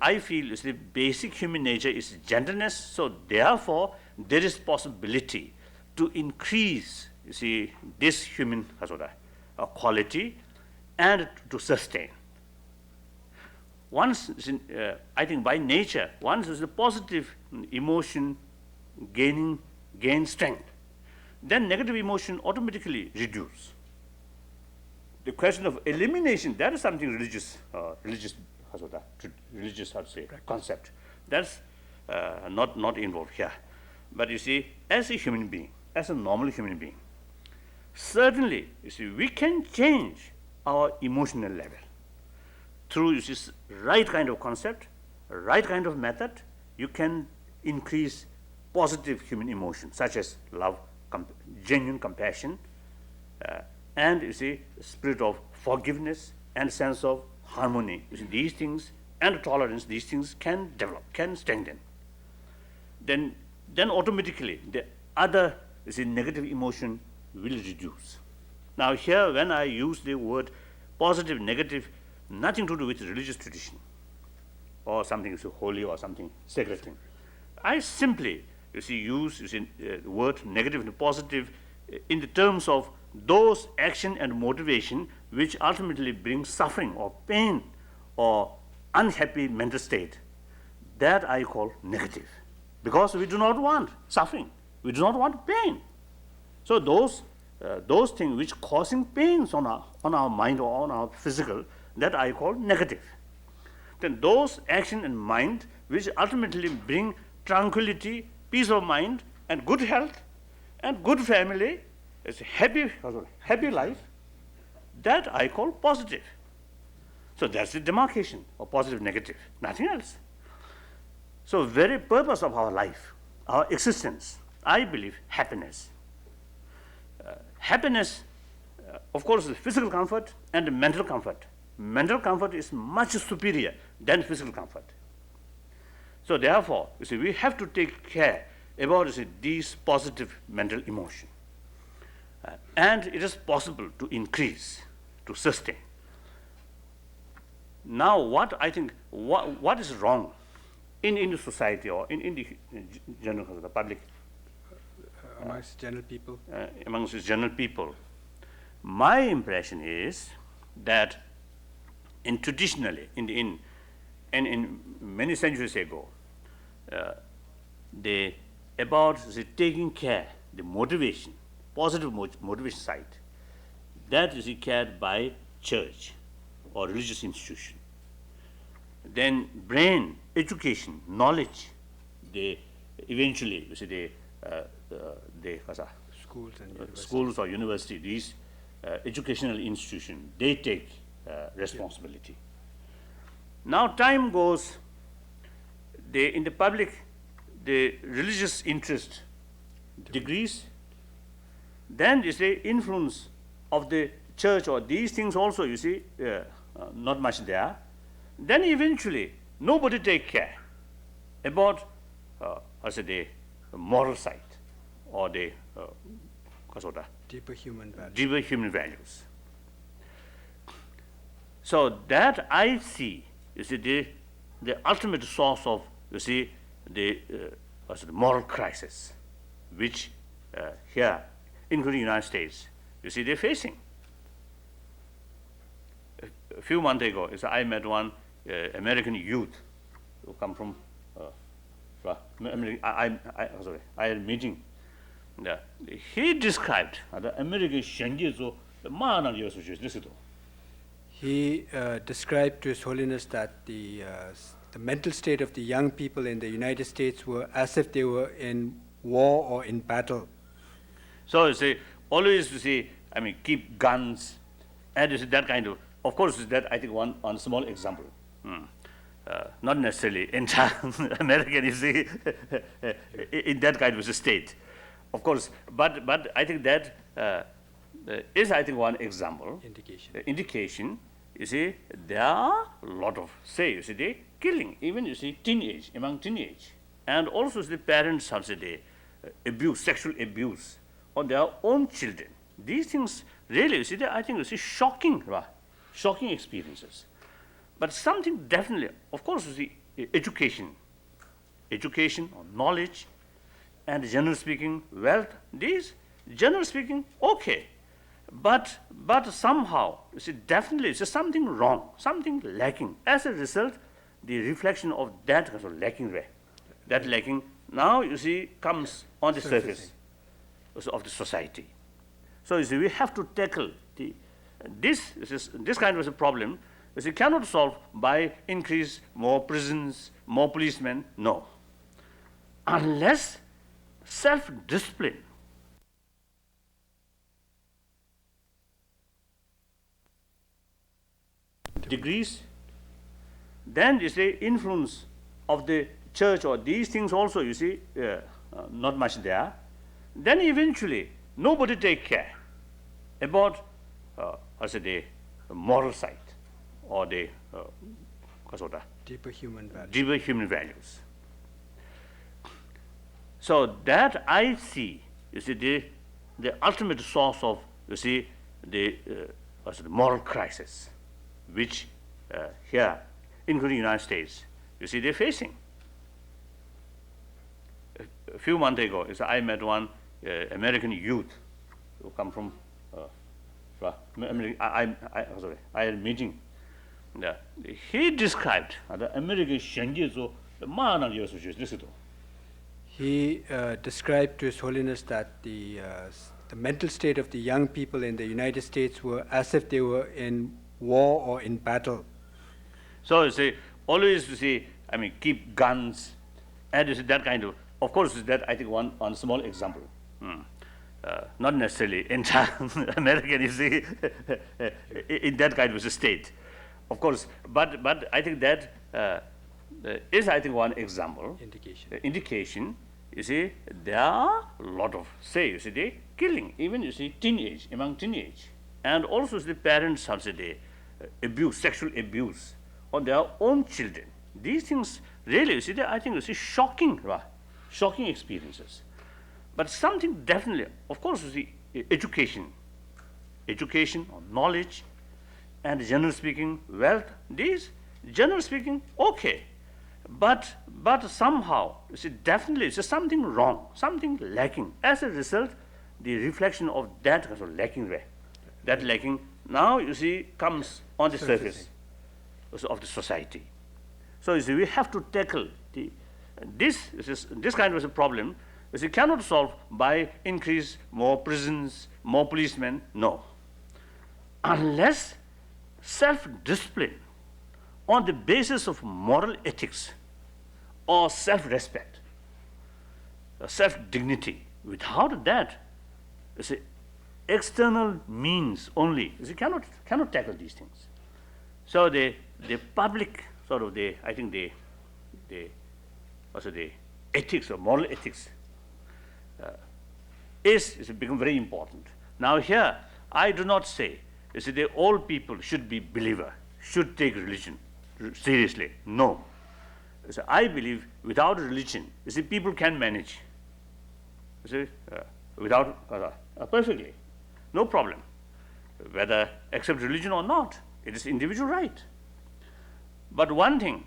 C: I feel, you see, basic human nature is gentleness, so therefore, there is possibility to increase, you see, this human quality and to sustain. Once, I think by nature, once is a positive emotion gain strength, then negative emotion automatically reduce. The question of elimination, that is something religious concept. That's not involved here. But you see, as a human being, as a normal human being, certainly, you see, we can change our emotional level through this right kind of concept, right kind of method. You can increase positive human emotions such as love, genuine compassion, and you see, spirit of forgiveness and sense of harmony. You see, these things and tolerance, these things can develop, can strengthen. Then automatically the other, you see, negative emotion will reduce. Now here, when I use the word positive, negative, nothing to do with religious tradition or something so holy or something sacred thing. I simply, you see, use the word negative and positive in the terms of those action and motivation which ultimately bring suffering or pain or unhappy mental state that I call negative, because we do not want suffering, we do not want pain. So those things which causing pains on our mind or on our physical, that I call negative. Then those action and mind which ultimately bring tranquility, peace of mind, and good health, and good family, it's a happy life, that I call positive. So that's the demarcation of positive, negative, nothing else. So very purpose of our life, our existence, I believe happiness. Happiness, of course, is physical comfort and mental comfort. Mental comfort is much superior than physical comfort. So therefore, you see, we have to take care about, you see, these positive mental emotion. And it is possible to increase, to sustain. Now, what I think, what is wrong in the society or in the general, the public,
D: Amongst general people?
C: amongst the general people, my impression is that traditionally, in many centuries ago, about taking care, the motivation, positive motivation side, that is cared by church or religious institution. Then brain, education, knowledge, they eventually, you see,
D: Schools and universities.
C: schools or university, these educational institutions, they take responsibility. Now time goes, in the public, the religious interest decrease, then you see influence of the church or these things also, you see, not much there. Then eventually, nobody take care about, the moral side or the
D: Deeper human values.
C: deeper human values. So that I see, you see, the ultimate source of, you see, the moral crisis, which here, including the United States, you see, they're facing. A few months ago, I met one American youth who come from, I had a meeting. He described the American
D: He described to His Holiness that the mental state of the young people in the United States were as if they were in war or in battle.
C: So you see, always you see, keep guns, and you see that kind of course, that I think one small example. Not necessarily entire American, you see, in that kind of a state, of course. But I think that is, I think, one example. Indication. You see, there are a lot of, you see, they killing, even you see, among teenage, and also the parents have they abuse, sexual abuse on their own children. These things really, you see, I think, you see, shocking experiences. But something definitely, of course, you see, education or knowledge, and generally speaking, wealth. These, generally speaking, okay. But somehow, you see, definitely, it's something wrong, something lacking. As a result, the reflection of that kind of lacking, now, you see, comes on the surface of the society. So, you see, we have to tackle this kind of a problem. You see, cannot solve by increase more prisons, more policemen, no. Unless self-discipline degrees, then you see influence of the church or these things also, you see, not much there. Then eventually, nobody take care about, the moral side or the
D: Deeper human values.
C: deeper human values. So that I see, you see, the ultimate source of, you see, the moral crisis, which here, including the United States, you see, they're facing. A few months ago, I met one American youth who come from, I had a meeting. He described the American 많은 요소 주시도.
D: He described to His Holiness that the mental state of the young people in the United States were as if they were in war or in battle.
C: So you see, always you see, I mean, keep guns, and you see that kind of course, that I think one small example. Not necessarily entire American, you see, in that kind of a state, of course. But I think that is, I think, one example. Indication. You see, there are a lot of, say, you see, they killing, even you see, among teenage, and also the parents have say abuse, sexual abuse on their own children. These things really, you see, I think you see shocking, right? Shocking experiences. But something definitely, of course, you see, education or knowledge, and generally speaking, wealth. These, generally speaking, okay. But somehow, you see, definitely, it's something wrong, something lacking. As a result, the reflection of that kind of lacking way, that lacking now, you see, comes on the surface of the society. So you see, we have to tackle this kind of a problem. You see, cannot solve by increase more prisons, more policemen. No, unless self-discipline on the basis of moral ethics or self-respect, self-dignity. Without that, you see, external means only, you see, cannot tackle these things. So the public sort of I think the ethics or moral ethics is become very important. Now here, I do not say, you see, all people should be believer, should take religion seriously. No. So I believe without religion, you see, people can manage. You see, without perfectly, no problem. Whether accept religion or not, it is individual right. But one thing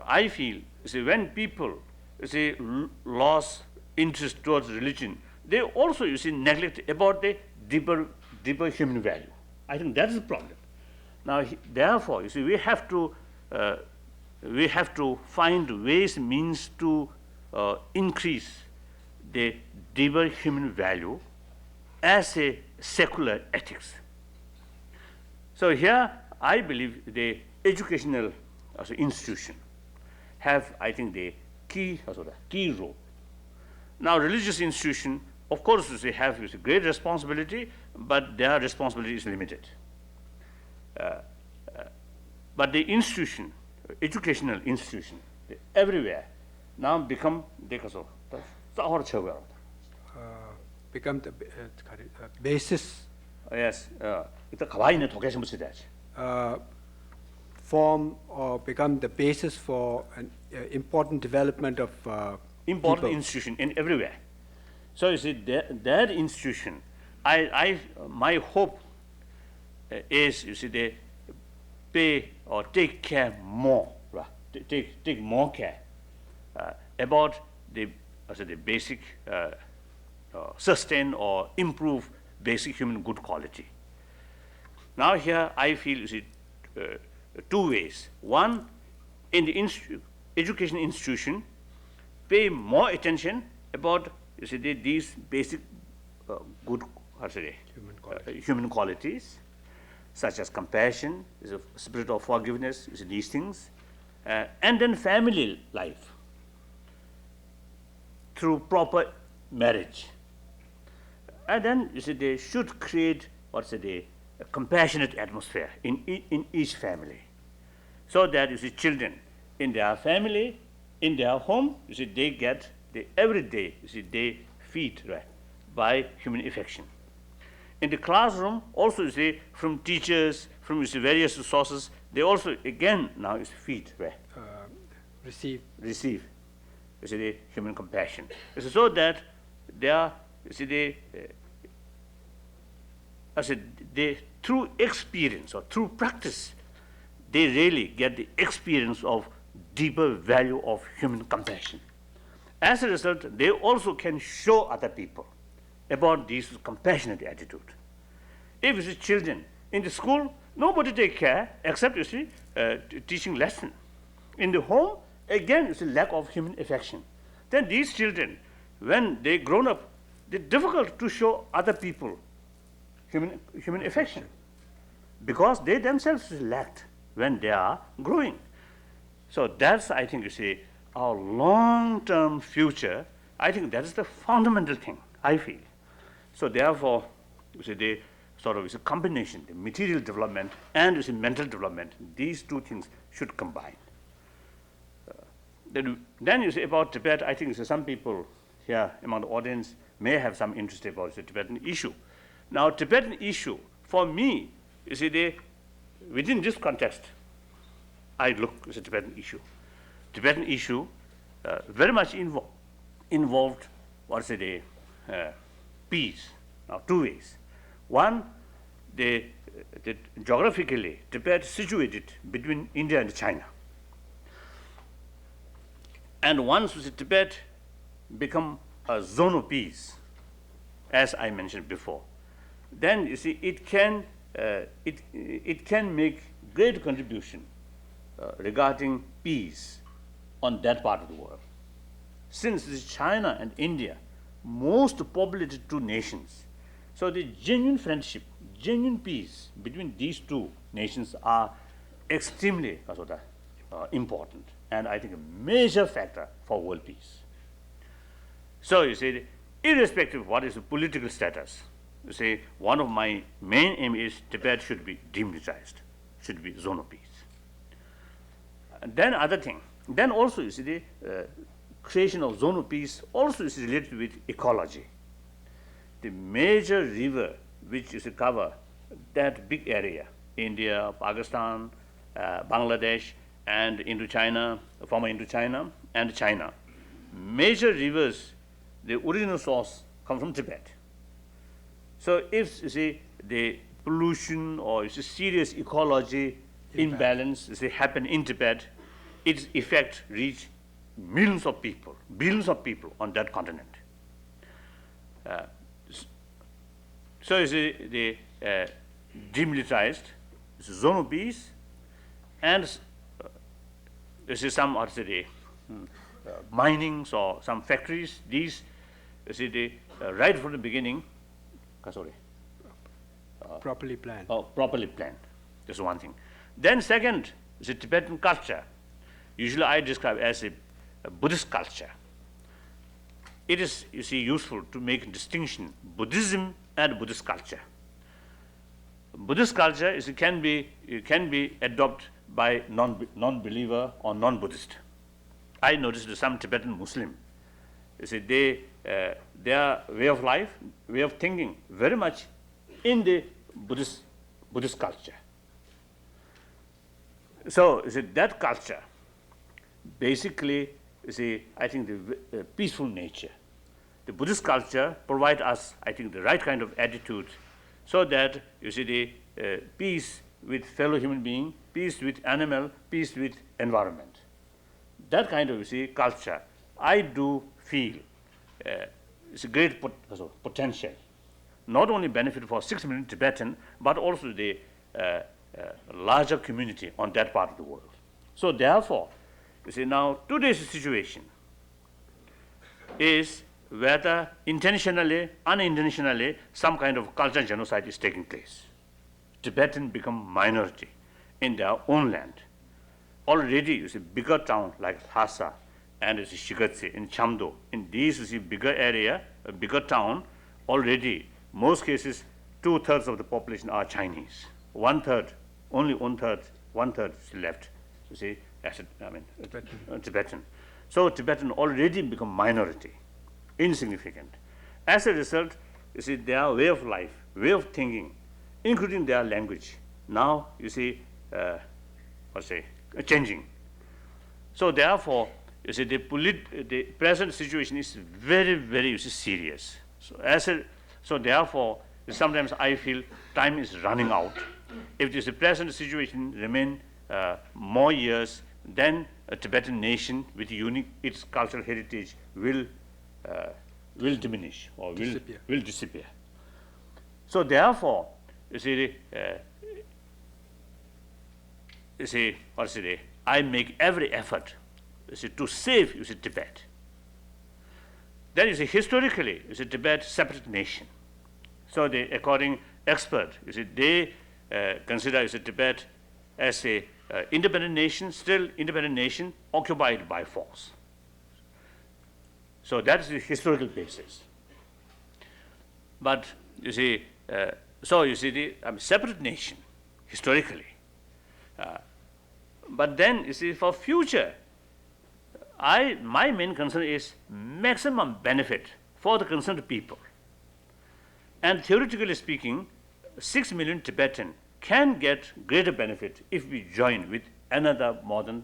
C: I feel, you see, when people, you see, lose interest towards religion, they also, you see, neglect about the deeper human value. I think that is the problem. Now, therefore, you see, we have to find ways, means to increase the deeper human value as a secular ethics. So here, I believe the educational institution have, I think, the key role. Now, religious institution, of course, they have a great responsibility, but their responsibility is limited. But the institution, educational institution, everywhere, now become
D: Become the basis,
C: yes, it's a kawaii
D: form or become the basis for an important development of
C: important
D: people.
C: institution in everywhere. So you see, that institution, my hope is, you see, they pay or take care more, right? Take more care about the basic sustain or improve basic human good quality. Now here I feel, you see, two ways. One, in the education institution, pay more attention about, you see, these basic good human qualities, such as compassion, spirit of forgiveness, you see, these things, and then family life through proper marriage. And then, you see, they should create a compassionate atmosphere in each family, so that, you see, children in their family, in their home, you see, they get every day, you see, they feed, right, by human affection. In the classroom, also, you see, from teachers, from, you see, various sources, they also again now is feed, right,
D: receive,
C: you see, the human compassion. You see, so that they are, you see, they through experience or through practice, they really get the experience of deeper value of human compassion. As a result, they also can show other people about this compassionate attitude. If you see children in the school, nobody take care except, you see, teaching lesson. In the home, Again, it's a lack of human affection. Then these children, when they grown up, they're difficult to show other people human affection because they themselves lacked when they are growing. So that's, I think, you see, our long-term future. I think that is the fundamental thing, I feel. So therefore, you see, they sort of is a combination, the material development and you see, mental development. These two things should combine. Then you say about Tibet, I think some people here among the audience may have some interest about the Tibetan issue. Now, Tibetan issue, for me, you see, within this context, I look at the Tibetan issue. Tibetan issue very much involved, peace. Now, two ways. One, geographically, Tibet is situated between India and China. And once Tibet become a zone of peace, as I mentioned before, then you see it can make great contribution regarding peace on that part of the world. Since it is China and India, most populated two nations, so the genuine friendship, genuine peace between these two nations are extremely important, and I think a major factor for world peace. So you see, irrespective of what is the political status, you see, one of my main aim is Tibet should be demilitarized, should be zone of peace. And then other thing, then also you see the creation of zone of peace also is related with ecology. The major river which is cover that big area, India, Pakistan, Bangladesh, and Indochina, former Indochina, and China. Major rivers, the original source come from Tibet. So if you see the pollution or you see serious ecology imbalance happen in Tibet, its effect reach millions of people, billions of people on that continent. So you see the demilitarized zone of peace, and you see some minings or some factories. These you see the right from the beginning.
D: Properly planned.
C: Properly planned. That's one thing. Then second is the Tibetan culture. Usually I describe as a Buddhist culture. It is, you see, useful to make a distinction, Buddhism and Buddhist culture. Buddhist culture can be adopted by non-believer or non-Buddhist. I noticed that some Tibetan Muslim, you see, their way of life, way of thinking, very much in the Buddhist culture. So you see, that culture, basically, you see, I think the peaceful nature. The Buddhist culture provide us, I think, the right kind of attitude, so that you see the peace with fellow human being, peace with animal, peace with environment. That kind of, you see, culture, I do feel it's a great potential, not only benefit for 6 million Tibetan, but also the larger community on that part of the world. So therefore, you see, now today's situation is whether intentionally, unintentionally, some kind of cultural genocide is taking place. Tibetan become minority in their own land. Already, you see, bigger town like Lhasa and you see, Shigatse in Chamdo, in these you see, bigger area, a bigger town, already, most cases, 2/3 of the population are Chinese. 1/3, only 1/3 is left, you see, Tibetan. So Tibetan already become minority, insignificant. As a result, you see, their way of life, way of thinking, including their language, now, you see, changing. So therefore, you see, the present situation is very, very, you see, serious. So therefore, sometimes I feel time is running out. If this present situation remain more years, then a Tibetan nation with its cultural heritage will diminish or will disappear. So therefore, you see, I make every effort you see, to save, you see, Tibet. Then you see, historically, you see, Tibet separate nation. So they, according expert, you see, they consider, you see, Tibet as a independent nation, still independent nation, occupied by force. So that is the historical basis. But you see, so you see, the separate nation historically. But then you see, for future, my main concern is maximum benefit for the concerned people. And theoretically speaking, 6 million Tibetan can get greater benefit if we join with another more than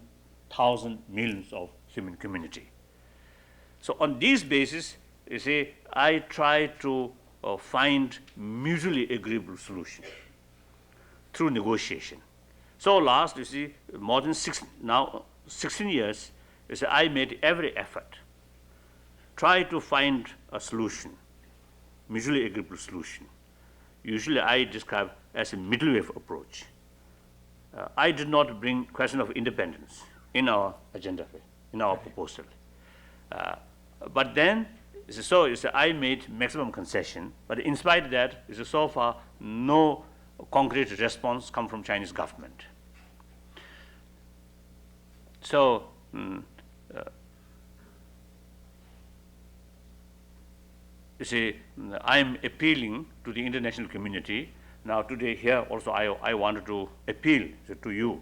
C: 1,000 millions of human community. So on this basis, you see, I try to find mutually agreeable solution through negotiation. So last, you see, more than 16 years, you see, I made every effort, try to find a solution, mutually agreeable solution. Usually I describe as a middle way approach. I did not bring question of independence in our agenda, in our proposal. But then, so I made maximum concession, but in spite of that, so far no concrete response come from Chinese government. So, you see, I'm appealing to the international community. Now today here also I wanted to appeal to you.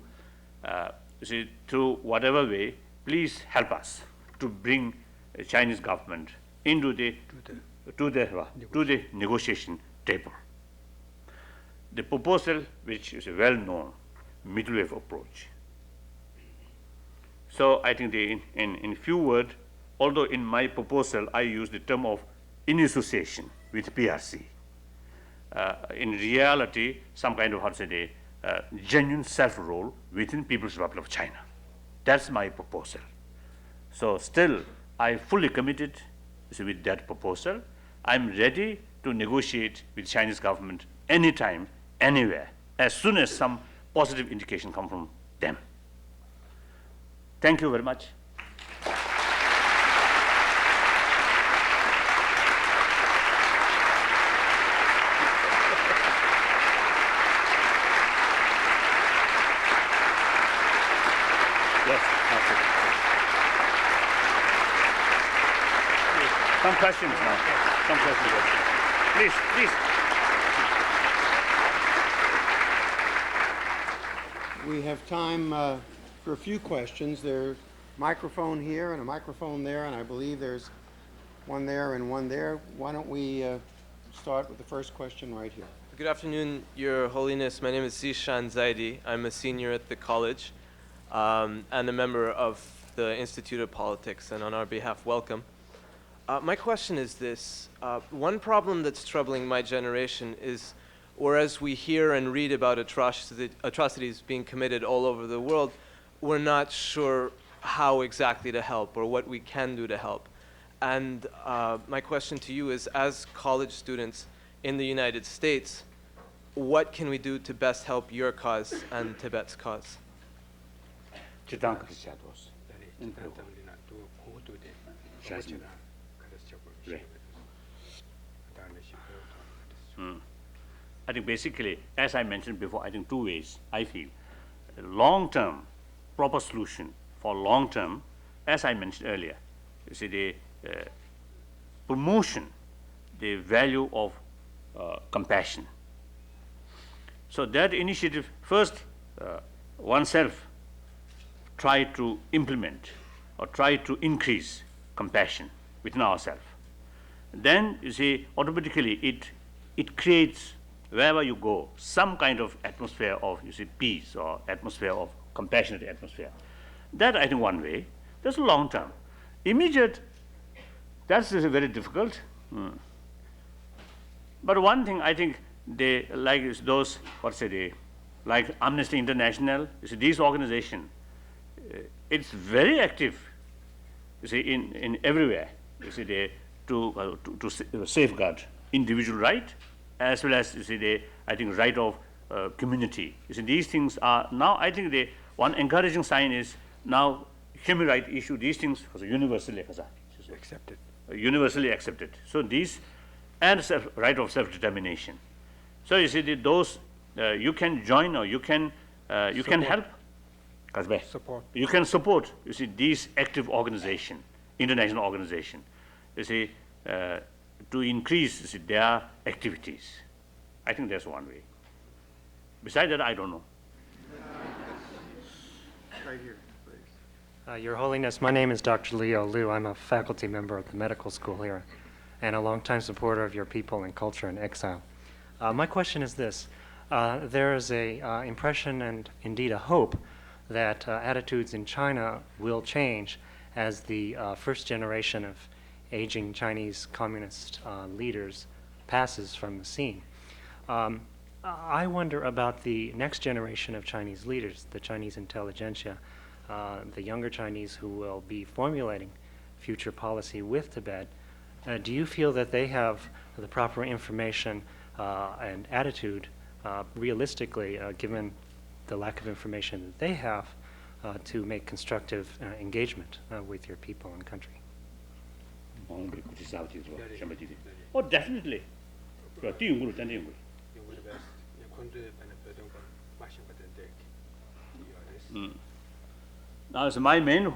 C: You see, through whatever way, please help us to bring the Chinese government into the negotiation table. The proposal, which is a well-known middle way approach. So I think in few words, although in my proposal I use the term of in association with PRC, in reality, some kind of, how to say, genuine self-rule within People's Republic of China. That's my proposal. So still, I fully committed with that proposal. I'm ready to negotiate with Chinese government anytime, anywhere, as soon as some positive indication come from them. Thank you very much. Yes, absolutely. Some questions now. Some questions. Please, please.
A: We have time for a few questions. There's a microphone here and a microphone there, and I believe there's one there and one there. Why don't we start with the first question right here?
E: Good afternoon, Your Holiness. My name is Zishan Zaidi. I'm a senior at the college and a member of the Institute of Politics, and on our behalf, welcome. My question is this. One problem that's troubling my generation is, whereas we hear and read about atrocities being committed all over the world, we're not sure how exactly to help or what we can do to help. And my question to you is, as college students in the United States, what can we do to best help your cause and Tibet's cause?
C: I think basically, as I mentioned before, I think two ways I feel. Long-term, proper solution for long-term, as I mentioned earlier, you see the promotion, the value of compassion. So that initiative, first oneself try to implement or try to increase compassion within ourselves. Then you see automatically it creates, wherever you go, some kind of atmosphere of, you see, peace or atmosphere of compassionate atmosphere. That I think one way. That's long term. Immediate, that's very difficult. But one thing I think they like is those, like Amnesty International, you see, these organizations, it's very active, you see, in everywhere, you see, to safeguard individual right, as well as, you see, I think, right of community. You see, these things are now, I think one encouraging sign is now human rights issue, these things are universally
D: Accepted.
C: universally accepted. So these, and right of self-determination. So you see, those you can join or you can help. Kasbeh.
D: Support.
C: You can support. You see, these active organization, international organization. You see, to increase you see, their activities. I think that's one way. Besides that, I don't know.
A: Right here, please.
F: Your Holiness, my name is Dr. Leo Liu. I'm a faculty member at the medical school here and a longtime supporter of your people and culture in exile. My question is this. There is a impression and indeed a hope that attitudes in China will change as the first generation of aging Chinese communist leaders passes from the scene. I wonder about the next generation of Chinese leaders, the Chinese intelligentsia, the younger Chinese who will be formulating future policy with Tibet. Do you feel that they have the proper information and attitude, realistically, given the lack of information that they have, to make constructive engagement with your people and country?
C: Oh, definitely. Now, so my main,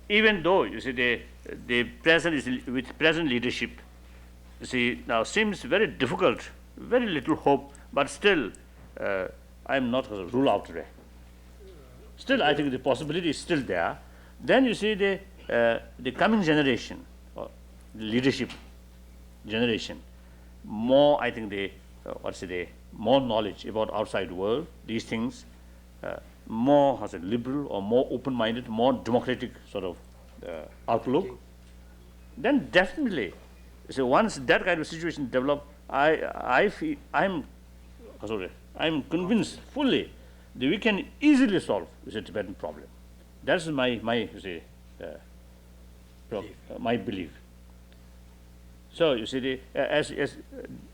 C: even though you see the present is with present leadership, you see now seems very difficult, very little hope, but still, I am not going to rule out today. Still, I think the possibility is still there. Then you see the coming generation, leadership generation, more I think more knowledge about outside world, these things, more as a liberal or more open-minded, more democratic sort of outlook. Then definitely, so once that kind of situation develop, I'm convinced fully that we can easily solve the Tibetan problem. That's my belief. So you see,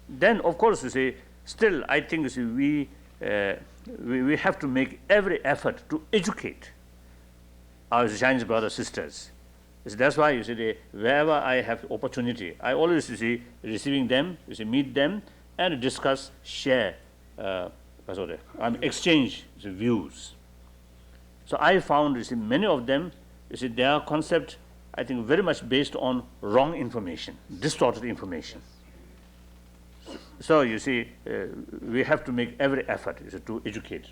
C: then of course you see, still I think you see, we have to make every effort to educate our Chinese brothers sisters. So that's why you see, wherever I have opportunity, I always you see receiving them, you see, meet them and discuss, share, exchange views. So I found you see, many of them, you see, their concept, I think, very much based on wrong information, distorted information. So you see, we have to make every effort to educate.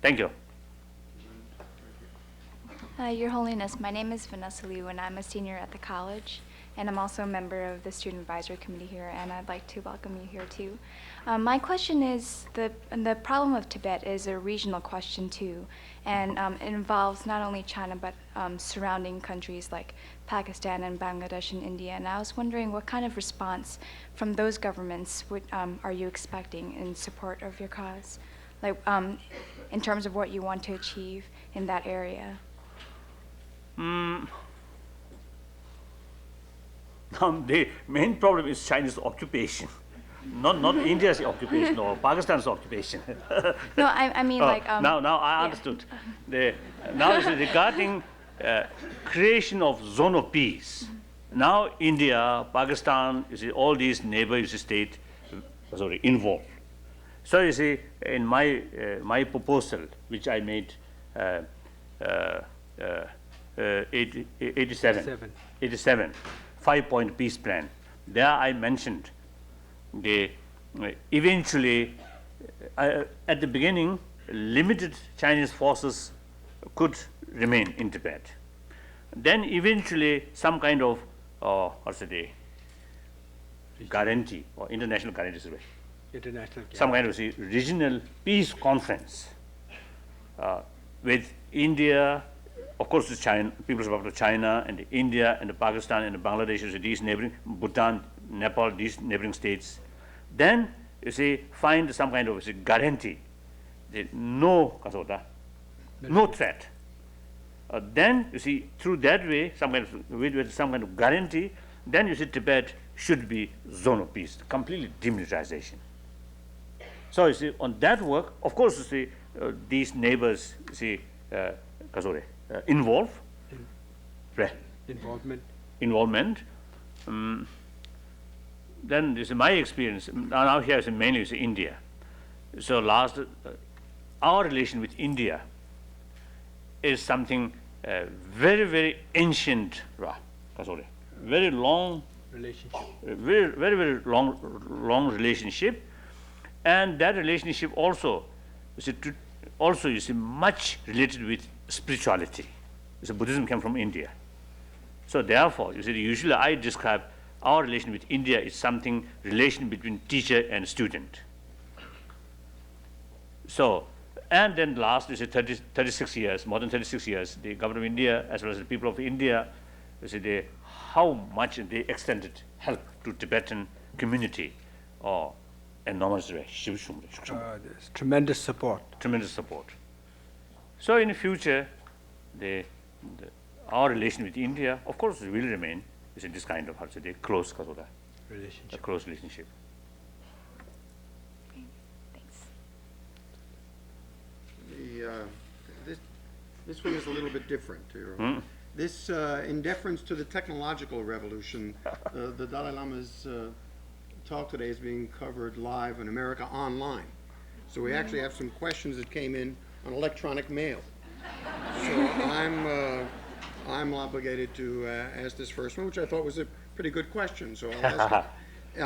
C: Thank you.
G: Your Holiness, my name is Vanessa Liu, and I'm a senior at the college, and I'm also a member of the Student Advisory Committee here, and I'd like to welcome you here too. My question is, the problem of Tibet is a regional question too, and it involves not only China but surrounding countries like Pakistan and Bangladesh and India, and I was wondering what kind of response from those governments are you expecting in support of your cause, like in terms of what you want to achieve in that area?
C: The main problem is Chinese occupation, not India's occupation or Pakistan's occupation.
G: No, I mean like.
C: Now I understood. Now it's regarding creation of zone of peace. Now India, Pakistan, you see, all these neighboring states, involved. So you see, in my proposal, which I made 87, 5-point peace plan. There I mentioned the eventually, at the beginning, limited Chinese forces could remain in Tibet. Then eventually some kind of guarantee or international guarantee, some kind of regional peace conference with India. Of course, it's China, People's Republic of China and India and Pakistan and Bangladesh, you see, these neighboring, Bhutan, Nepal, these neighboring states. Then, you see, find some kind of guarantee that no threat. Then, you see, through that way, with some kind of guarantee, then you see Tibet should be zone of peace, completely demilitarization. So you see, on that work, of course, you see, these neighbors, you see, involve, right?
D: Involvement.
C: Then this is my experience. Now here is mainly is India. So our relation with India is something very, very ancient, very long
D: Relationship.
C: very, very, very long relationship, and that relationship also is much related with spirituality. So Buddhism came from India. So therefore, usually I describe our relation with India is something relation between teacher and student. So, and then last is 36 years, more than 36 years, the government of India as well as the people of India, how much they extended help to Tibetan community, or enormous way.
D: There's tremendous support.
C: Tremendous support. So in the future, our relation with India, of course, will remain in this kind of close
D: Relationship.
C: close relationship.
G: Thanks.
A: This one is a little bit different. This, in deference to the technological revolution, the Dalai Lama's talk today is being covered live in America Online. So we actually have some questions that came in on electronic mail. So I'm obligated to ask this first one, which I thought was a pretty good question, so I'll ask it.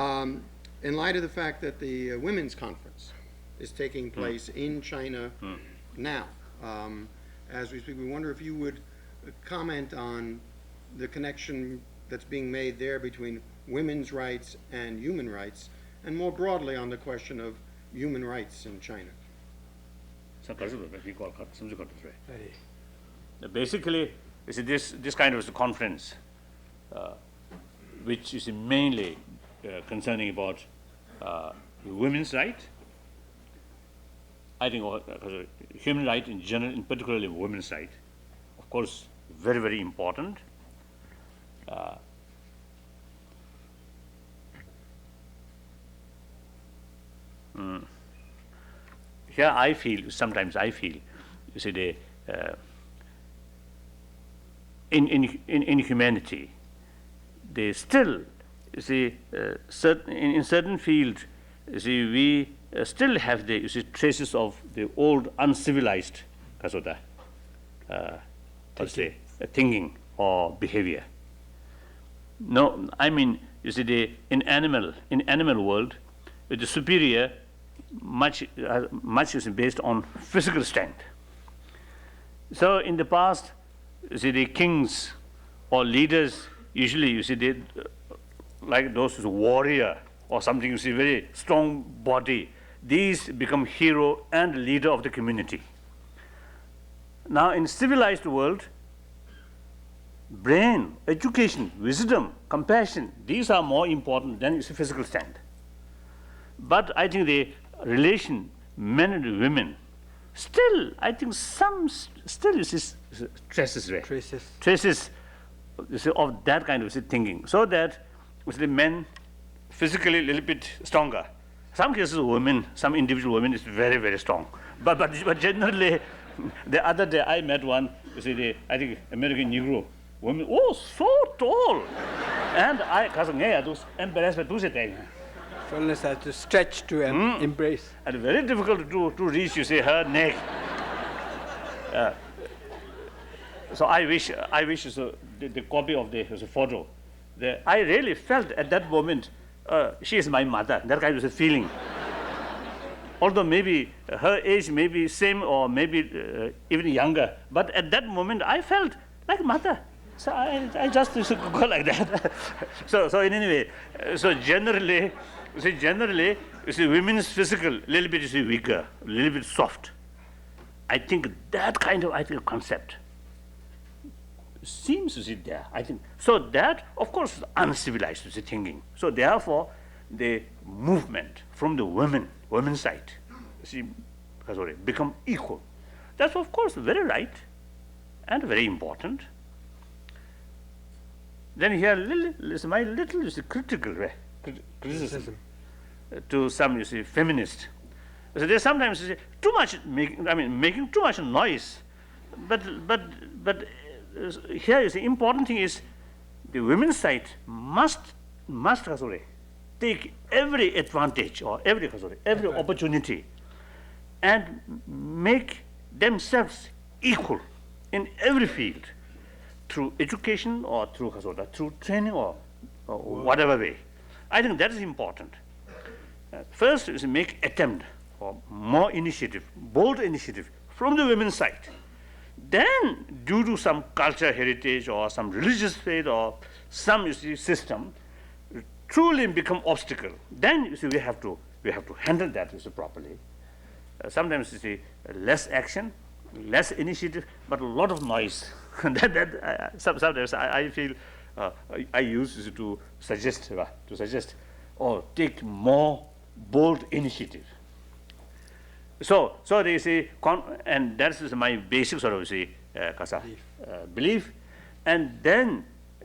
A: In light of the fact that the Women's Conference is taking place in China now, as we speak, we wonder if you would comment on the connection that's being made there between women's rights and human rights, and more broadly on the question of human rights in China.
C: Basically, this kind of conference, which is mainly concerning about women's rights, I think human rights in general, in particularly women's rights, of course, very, very important. Here sometimes I feel, in humanity, they still, in certain fields, we still have the traces of the old uncivilized thinking or behavior. No, I mean, in animal world, the superior much is based on physical strength. So in the past, the kings or leaders usually they like those warrior or something, very strong body. These become hero and leader of the community. Now in civilized world, brain, education, wisdom, compassion, these are more important than physical strength. But I think the relation men and women, still I think some still is traces of that kind of thinking, so that the men physically a little bit stronger. Some cases women, some individual women is very, very strong. But generally, the other day I met one, I think American Negro woman, so tall. And I was embarrassed by two.
D: Fullness has to stretch to embrace.
C: And very difficult to reach, her neck. So I wish the copy of the photo. I really felt at that moment, she is my mother. That kind of a feeling. Although maybe her age may be same or maybe even younger, but at that moment I felt like mother. So I just used to go like that. So in any way, so generally, women's physical little bit weaker, a little bit soft. I think that kind of concept seems to sit there. I think so. That of course is uncivilized thinking. So therefore, the movement from the women's side, become equal. That's of course very right and very important. Then here my little critical criticism to some feminists. So they sometimes too much making too much noise here is the important thing is the women's side must take every advantage or every opportunity and make themselves equal in every field through education or through training or whatever way. I think that is important. First is make attempt for more initiative, bold initiative from the women's side. Then, due to some culture heritage or some religious faith or some system, truly become obstacle. Then we have to handle that properly. Sometimes less action, less initiative, but a lot of noise. Sometimes I feel I use to suggest or take more bold initiative. So they say, and that is my basic belief. And then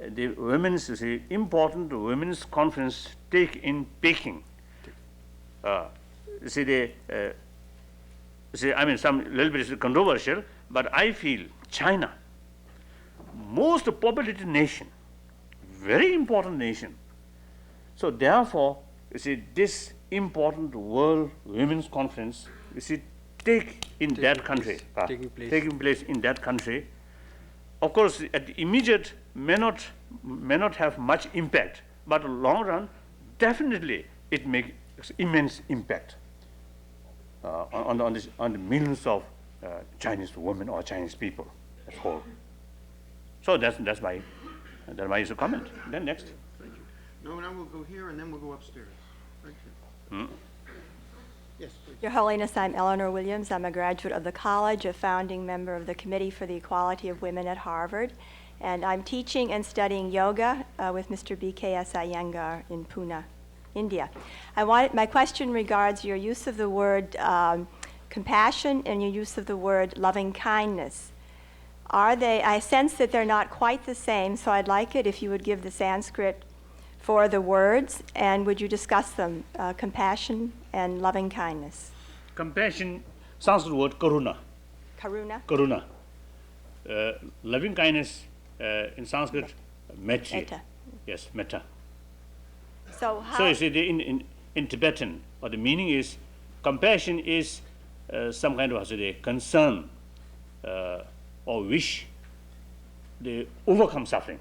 C: the women's important women's conference take in Peking. I mean, some little bit is controversial, but I feel China, most populated nation, very important nation. So therefore, this important World Women's Conference, taking place in that country. Of course, at the immediate may not have much impact, but long run, definitely it makes immense impact on the millions of Chinese women or Chinese people as whole. So that's my comment. Then next.
A: Thank you. No, now we'll go here and then we'll go upstairs. Thank you. Yes, please.
H: Your Holiness, I'm Eleanor Williams. I'm a graduate of the college, a founding member of the Committee for the Equality of Women at Harvard, and I'm teaching and studying yoga with Mr. B.K.S. Iyengar in Pune, India. My question regards your use of the word compassion and your use of the word loving kindness. I sense that they're not quite the same, so I'd like it if you would give the Sanskrit for the words, and would you discuss them, compassion and loving kindness?
C: Compassion, Sanskrit word karuna.
H: Karuna?
C: Karuna. Loving kindness in Sanskrit, metta.
H: Metta.
C: Yes, metta.
H: So how?
C: So you see, in Tibetan, or the meaning is, compassion is some kind of concern or wish they overcome suffering.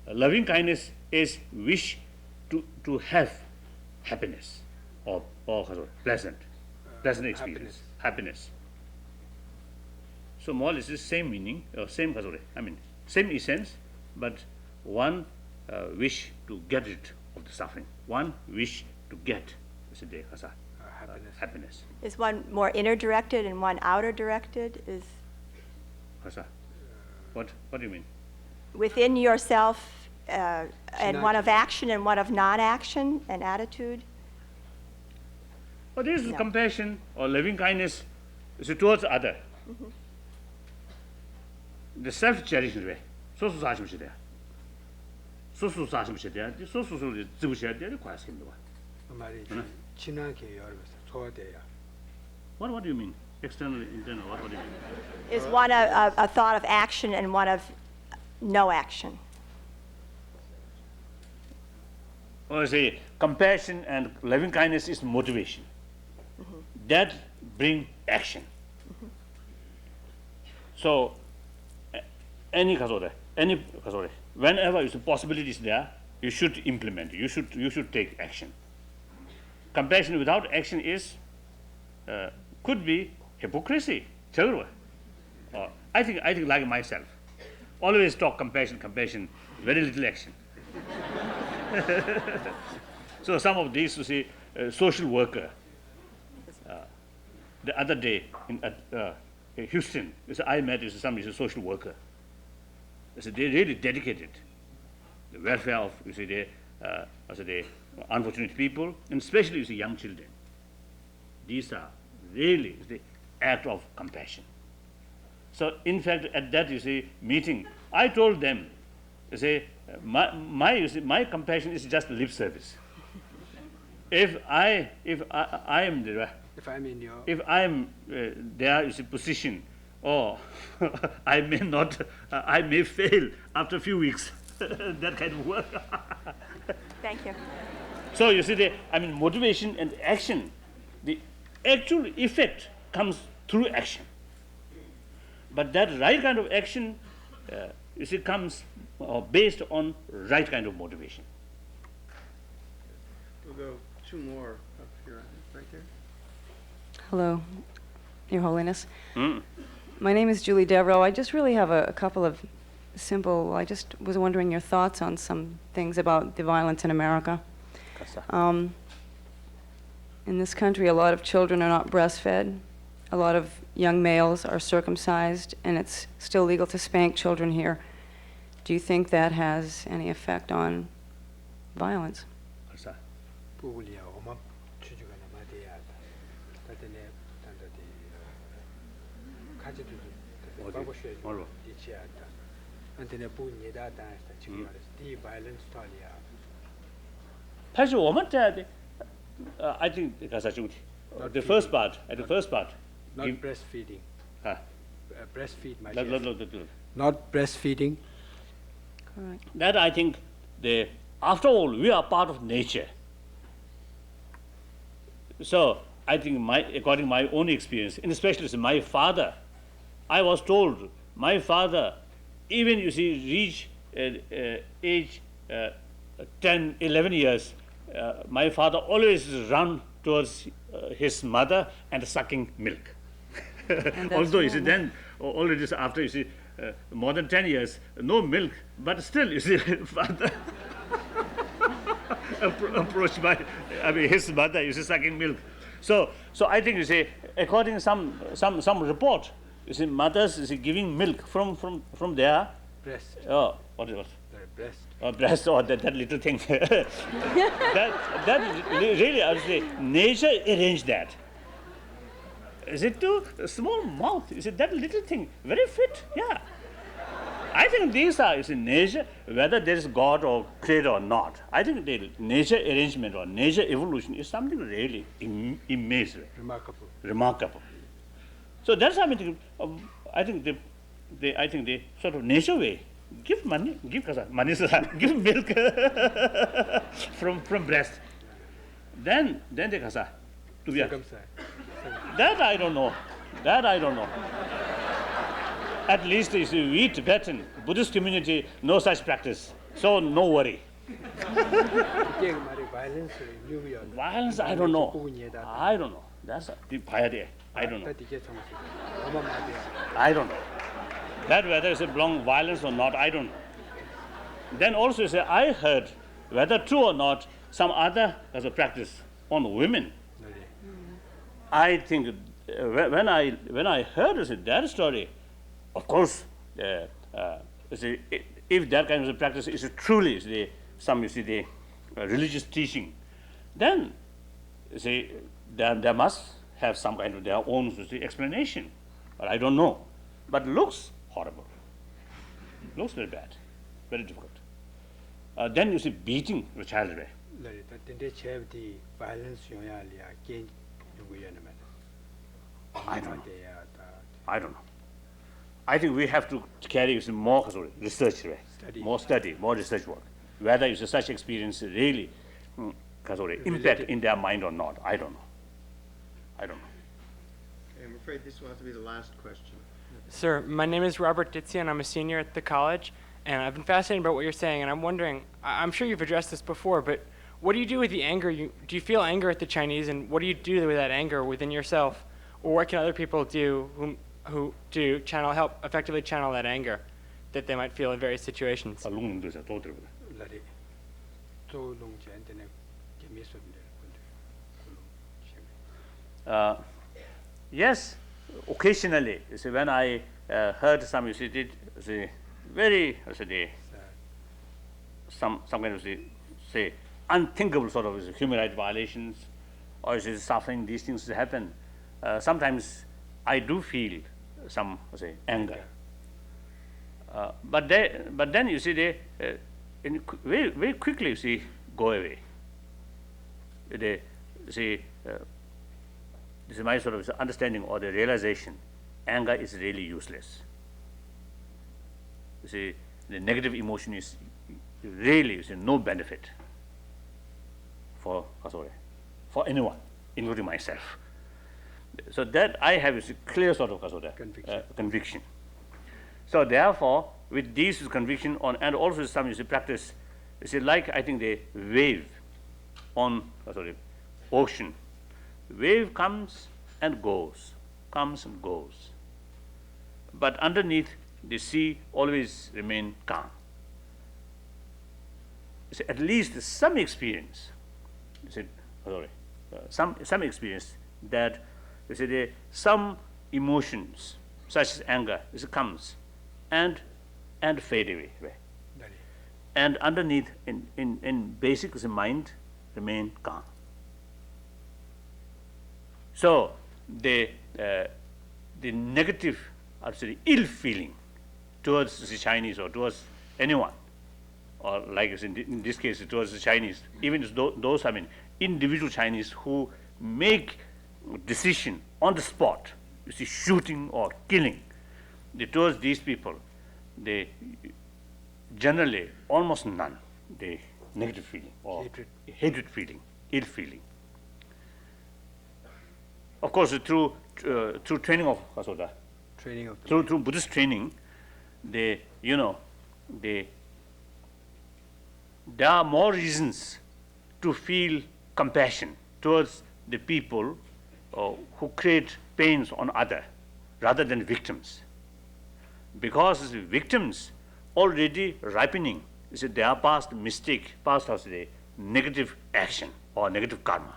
C: Loving kindness is wish to have happiness or pleasant experience, happiness. So more or less the same meaning, same essence, but one wish to get rid of the suffering. One wish to get happiness.
H: Is one more inner directed and one outer directed? Is
C: What do you mean?
H: within yourself and one of action and one of non-action, an attitude?
C: Well, this is compassion or loving kindness is towards other. The self-cherishing way. So What do you mean? External, internal, what do you mean?
H: Is one a thought of action and one of no action?
C: Or say compassion and loving kindness is motivation. That bring action. So whenever is the possibility is there, you should implement. You should take action. Compassion without action is could be hypocrisy. I think like myself. Always talk compassion, very little action. So some of these, you see, social worker. The other day in Houston, I met somebody, a social worker. They really dedicated the welfare of the unfortunate people, and especially the young children. These are really the act of compassion. So in fact, at that meeting, I told them, my compassion is just lip service. If I am
D: If I'm in your
C: if I'm there is a position, or I may not, I may fail after a few weeks, that kind of work.
H: Thank you.
C: So you see, motivation and action, the actual effect comes through action. But that right kind of action, you see, comes based on right kind of motivation.
A: We'll go two more up here, right there.
I: Hello, Your Holiness.
C: Mm.
I: My name is Julie Devereaux. I just really have a couple of simple, I just was wondering your thoughts on some things about the violence in America. In this country, a lot of children are not breastfed. A lot of young males are circumcised, and it's still legal to spank children here. Do you think that has any effect on violence?
D: Puglia Oma Chujugana Madiata. Tatene Tandati Kajitu Baboshe Dichiata. Antene Pugnida dance that you the violence Talia.
C: 但是我们在I think the first part,
D: Not
C: Give-
D: breastfeeding.
C: Ah.
D: Breastfeed my
C: that,
D: children. Not breastfeeding.
I: Correct.
C: that I think after all we are part of nature. So I think according to my own experience, and especially my father, I was told my father, even you see reach age 10, 11 years, my father always run towards his mother and sucking milk.
I: that's
C: Although you see
I: normal.
C: then already after you see more than 10 years, no milk, but still you see father approached by his mother, you see sucking milk. So I think you see according to some report, you see mothers you see giving milk from their
D: Breast.
C: what
D: The breast.
C: breast or that little thing. that really I would say nature arranged that. Is it too small mouth? Is it that little thing? Very fit, yeah. I think these are, you see, nature, whether there is God or creator or not. I think the nature arrangement or nature evolution is something really amazing,
D: Remarkable.
C: remarkable. So that's how I think the sort of nature way. Give money, give give milk from breast. Then the kasa to be
D: Circumcised.
C: that I don't know. At least you see, we Tibetan Buddhist community no such practice, so no worry.
D: Violence.
C: Violence, I don't know. That's the piety. I don't know. I don't know. That whether it's a belong violence or not, I don't know. Then also you say, I heard, whether true or not, some other as a practice on women. I think when I heard that story, of course, you see, if that kind of a practice is truly the religious teaching, then you see there must have some kind of their own explanation. But I don't know. But looks horrible. Looks very bad, very difficult. Then you see beating the child.
D: Violence.
C: I don't know. I think we have to carry more research, more study, more research work. Whether it's such experience really impact in their mind or not, I don't know.
A: Okay, I'm afraid this will have to be the last question.
J: Sir, my name is Robert Ditzy, and I'm a senior at the college, and I've been fascinated about what you're saying, and I'm wondering, I'm sure you've addressed this before, but what do you do with the anger? Do you feel anger at the Chinese, and what do you do with that anger within yourself? Or what can other people do who do help effectively channel that anger that they might feel in various situations?
C: Yes, occasionally, you see, when I heard some, you see, very, some kind of, say, unthinkable sort of human rights violations, or suffering, these things happen. Sometimes I do feel some, anger. But then you see, they very, very quickly, you see, go away. They see, this is my sort of understanding or the realization, anger is really useless. You see, the negative emotion is really no benefit for anyone, including myself. So that I have is a clear sort of conviction. So therefore, with these conviction on, and also some practice, like I think the wave on ocean. Wave comes and goes, but underneath the sea always remain calm. At least some experience, some experience that some emotions such as anger comes and fade away. And underneath, in basic, the mind remain calm. So the negative, actually ill feeling towards the Chinese or towards anyone, or like in this case towards the Chinese, even those individual Chinese who make decision on the spot, shooting or killing, towards these people, they generally almost none, the negative feeling or hatred feeling, ill feeling. Of course, through training of through Buddhist training, there are more reasons to feel compassion towards the people who create pains on others rather than victims, because the victims already ripening their past mistake, past the negative action or negative karma,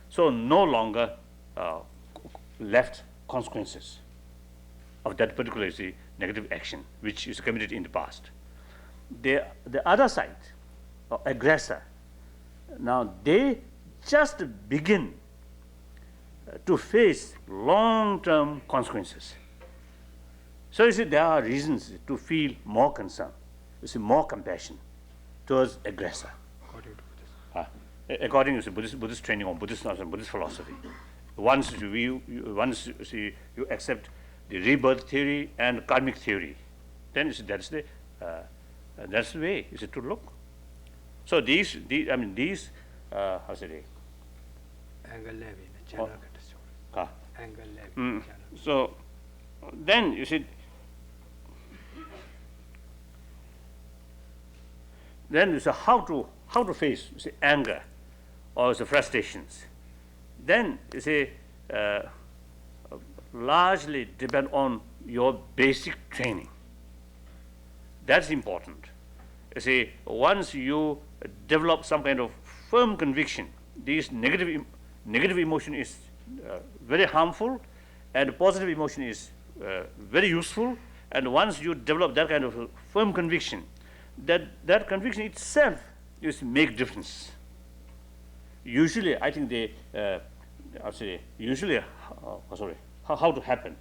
C: so no longer left consequences of that particular negative action which is committed in the past. The other side, aggressor, now they just begin to face long-term consequences. So there are reasons to feel more concern, more compassion towards aggressor. According to Buddhist training or Buddhist philosophy, once you accept the rebirth theory and karmic theory, then that's the way to look. So these how say they? So then then how to face anger or frustrations. Then largely depend on your basic training. That's important. Once you develop some kind of firm conviction, this negative emotion is very harmful, and positive emotion is very useful. And once you develop that kind of firm conviction, that conviction itself is make difference. Usually, I think how to happen.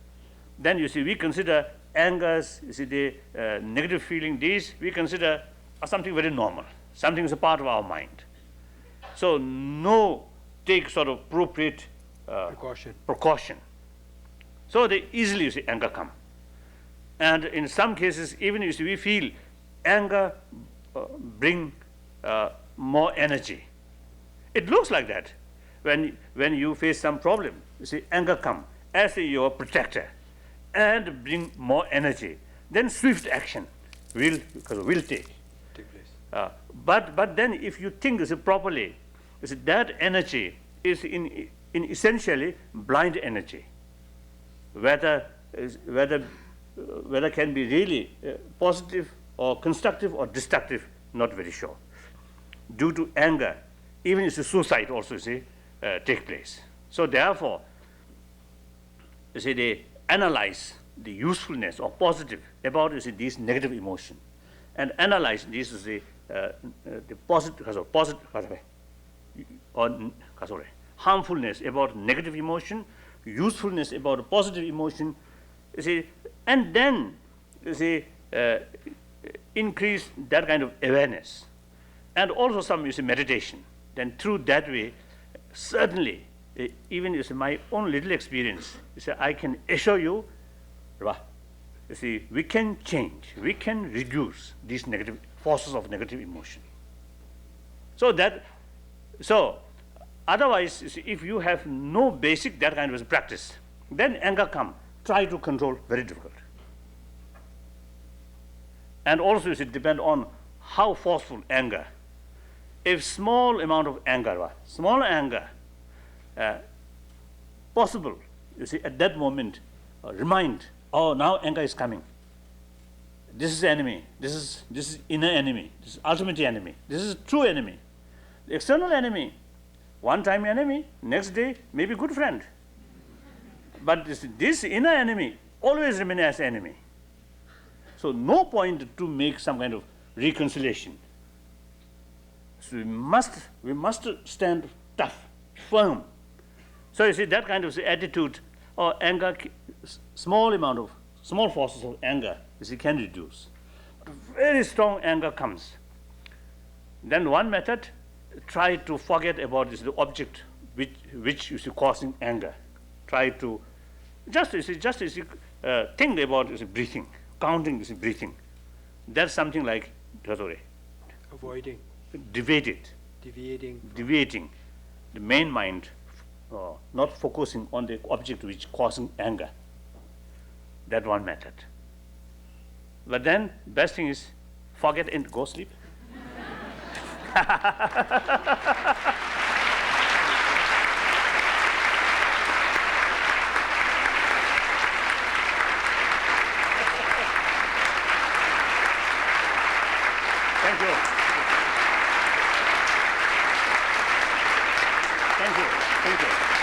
C: Then we consider angers, the negative feeling. These we consider as something very normal. Something is a part of our mind. So no take sort of appropriate precaution. So they easily anger come. And in some cases, even we feel anger bring more energy. It looks like that. When you face some problem, anger come as your protector and bring more energy. Then swift action will take place. But then if you think properly, that energy is in essentially blind energy. Whether can be really positive or constructive or destructive, not very sure. Due to anger, even suicide also take place. So therefore, they analyze the usefulness or positive about this negative emotion, and analyze this the positive or harmfulness about negative emotion, usefulness about positive emotion, and then increase that kind of awareness, and also some meditation. Then through that way, certainly even is my own little experience, I can assure you, we can change, we can reduce these negative forces of negative emotion. So otherwise, if you have no basic that kind of practice, then anger come, try to control, very difficult. And also it depends on how forceful anger. If small amount of anger, possible, at that moment, remind, oh, now anger is coming. This is enemy, this is inner enemy, this is ultimate enemy, this is true enemy. The external enemy, one time enemy, next day maybe good friend. But this inner enemy always remain as enemy. So no point to make some kind of reconciliation. So we must stand tough, firm. So you see that kind of attitude or anger, small forces of anger, can reduce. But very strong anger comes. Then one method, try to forget about the object which is causing anger. Try to just think about breathing, counting breathing. That's something like
D: Avoiding.
C: Deviating the main mind, not focusing on the object which causing anger. That one method. But then best thing is forget and go sleep. Thank you. Thank you.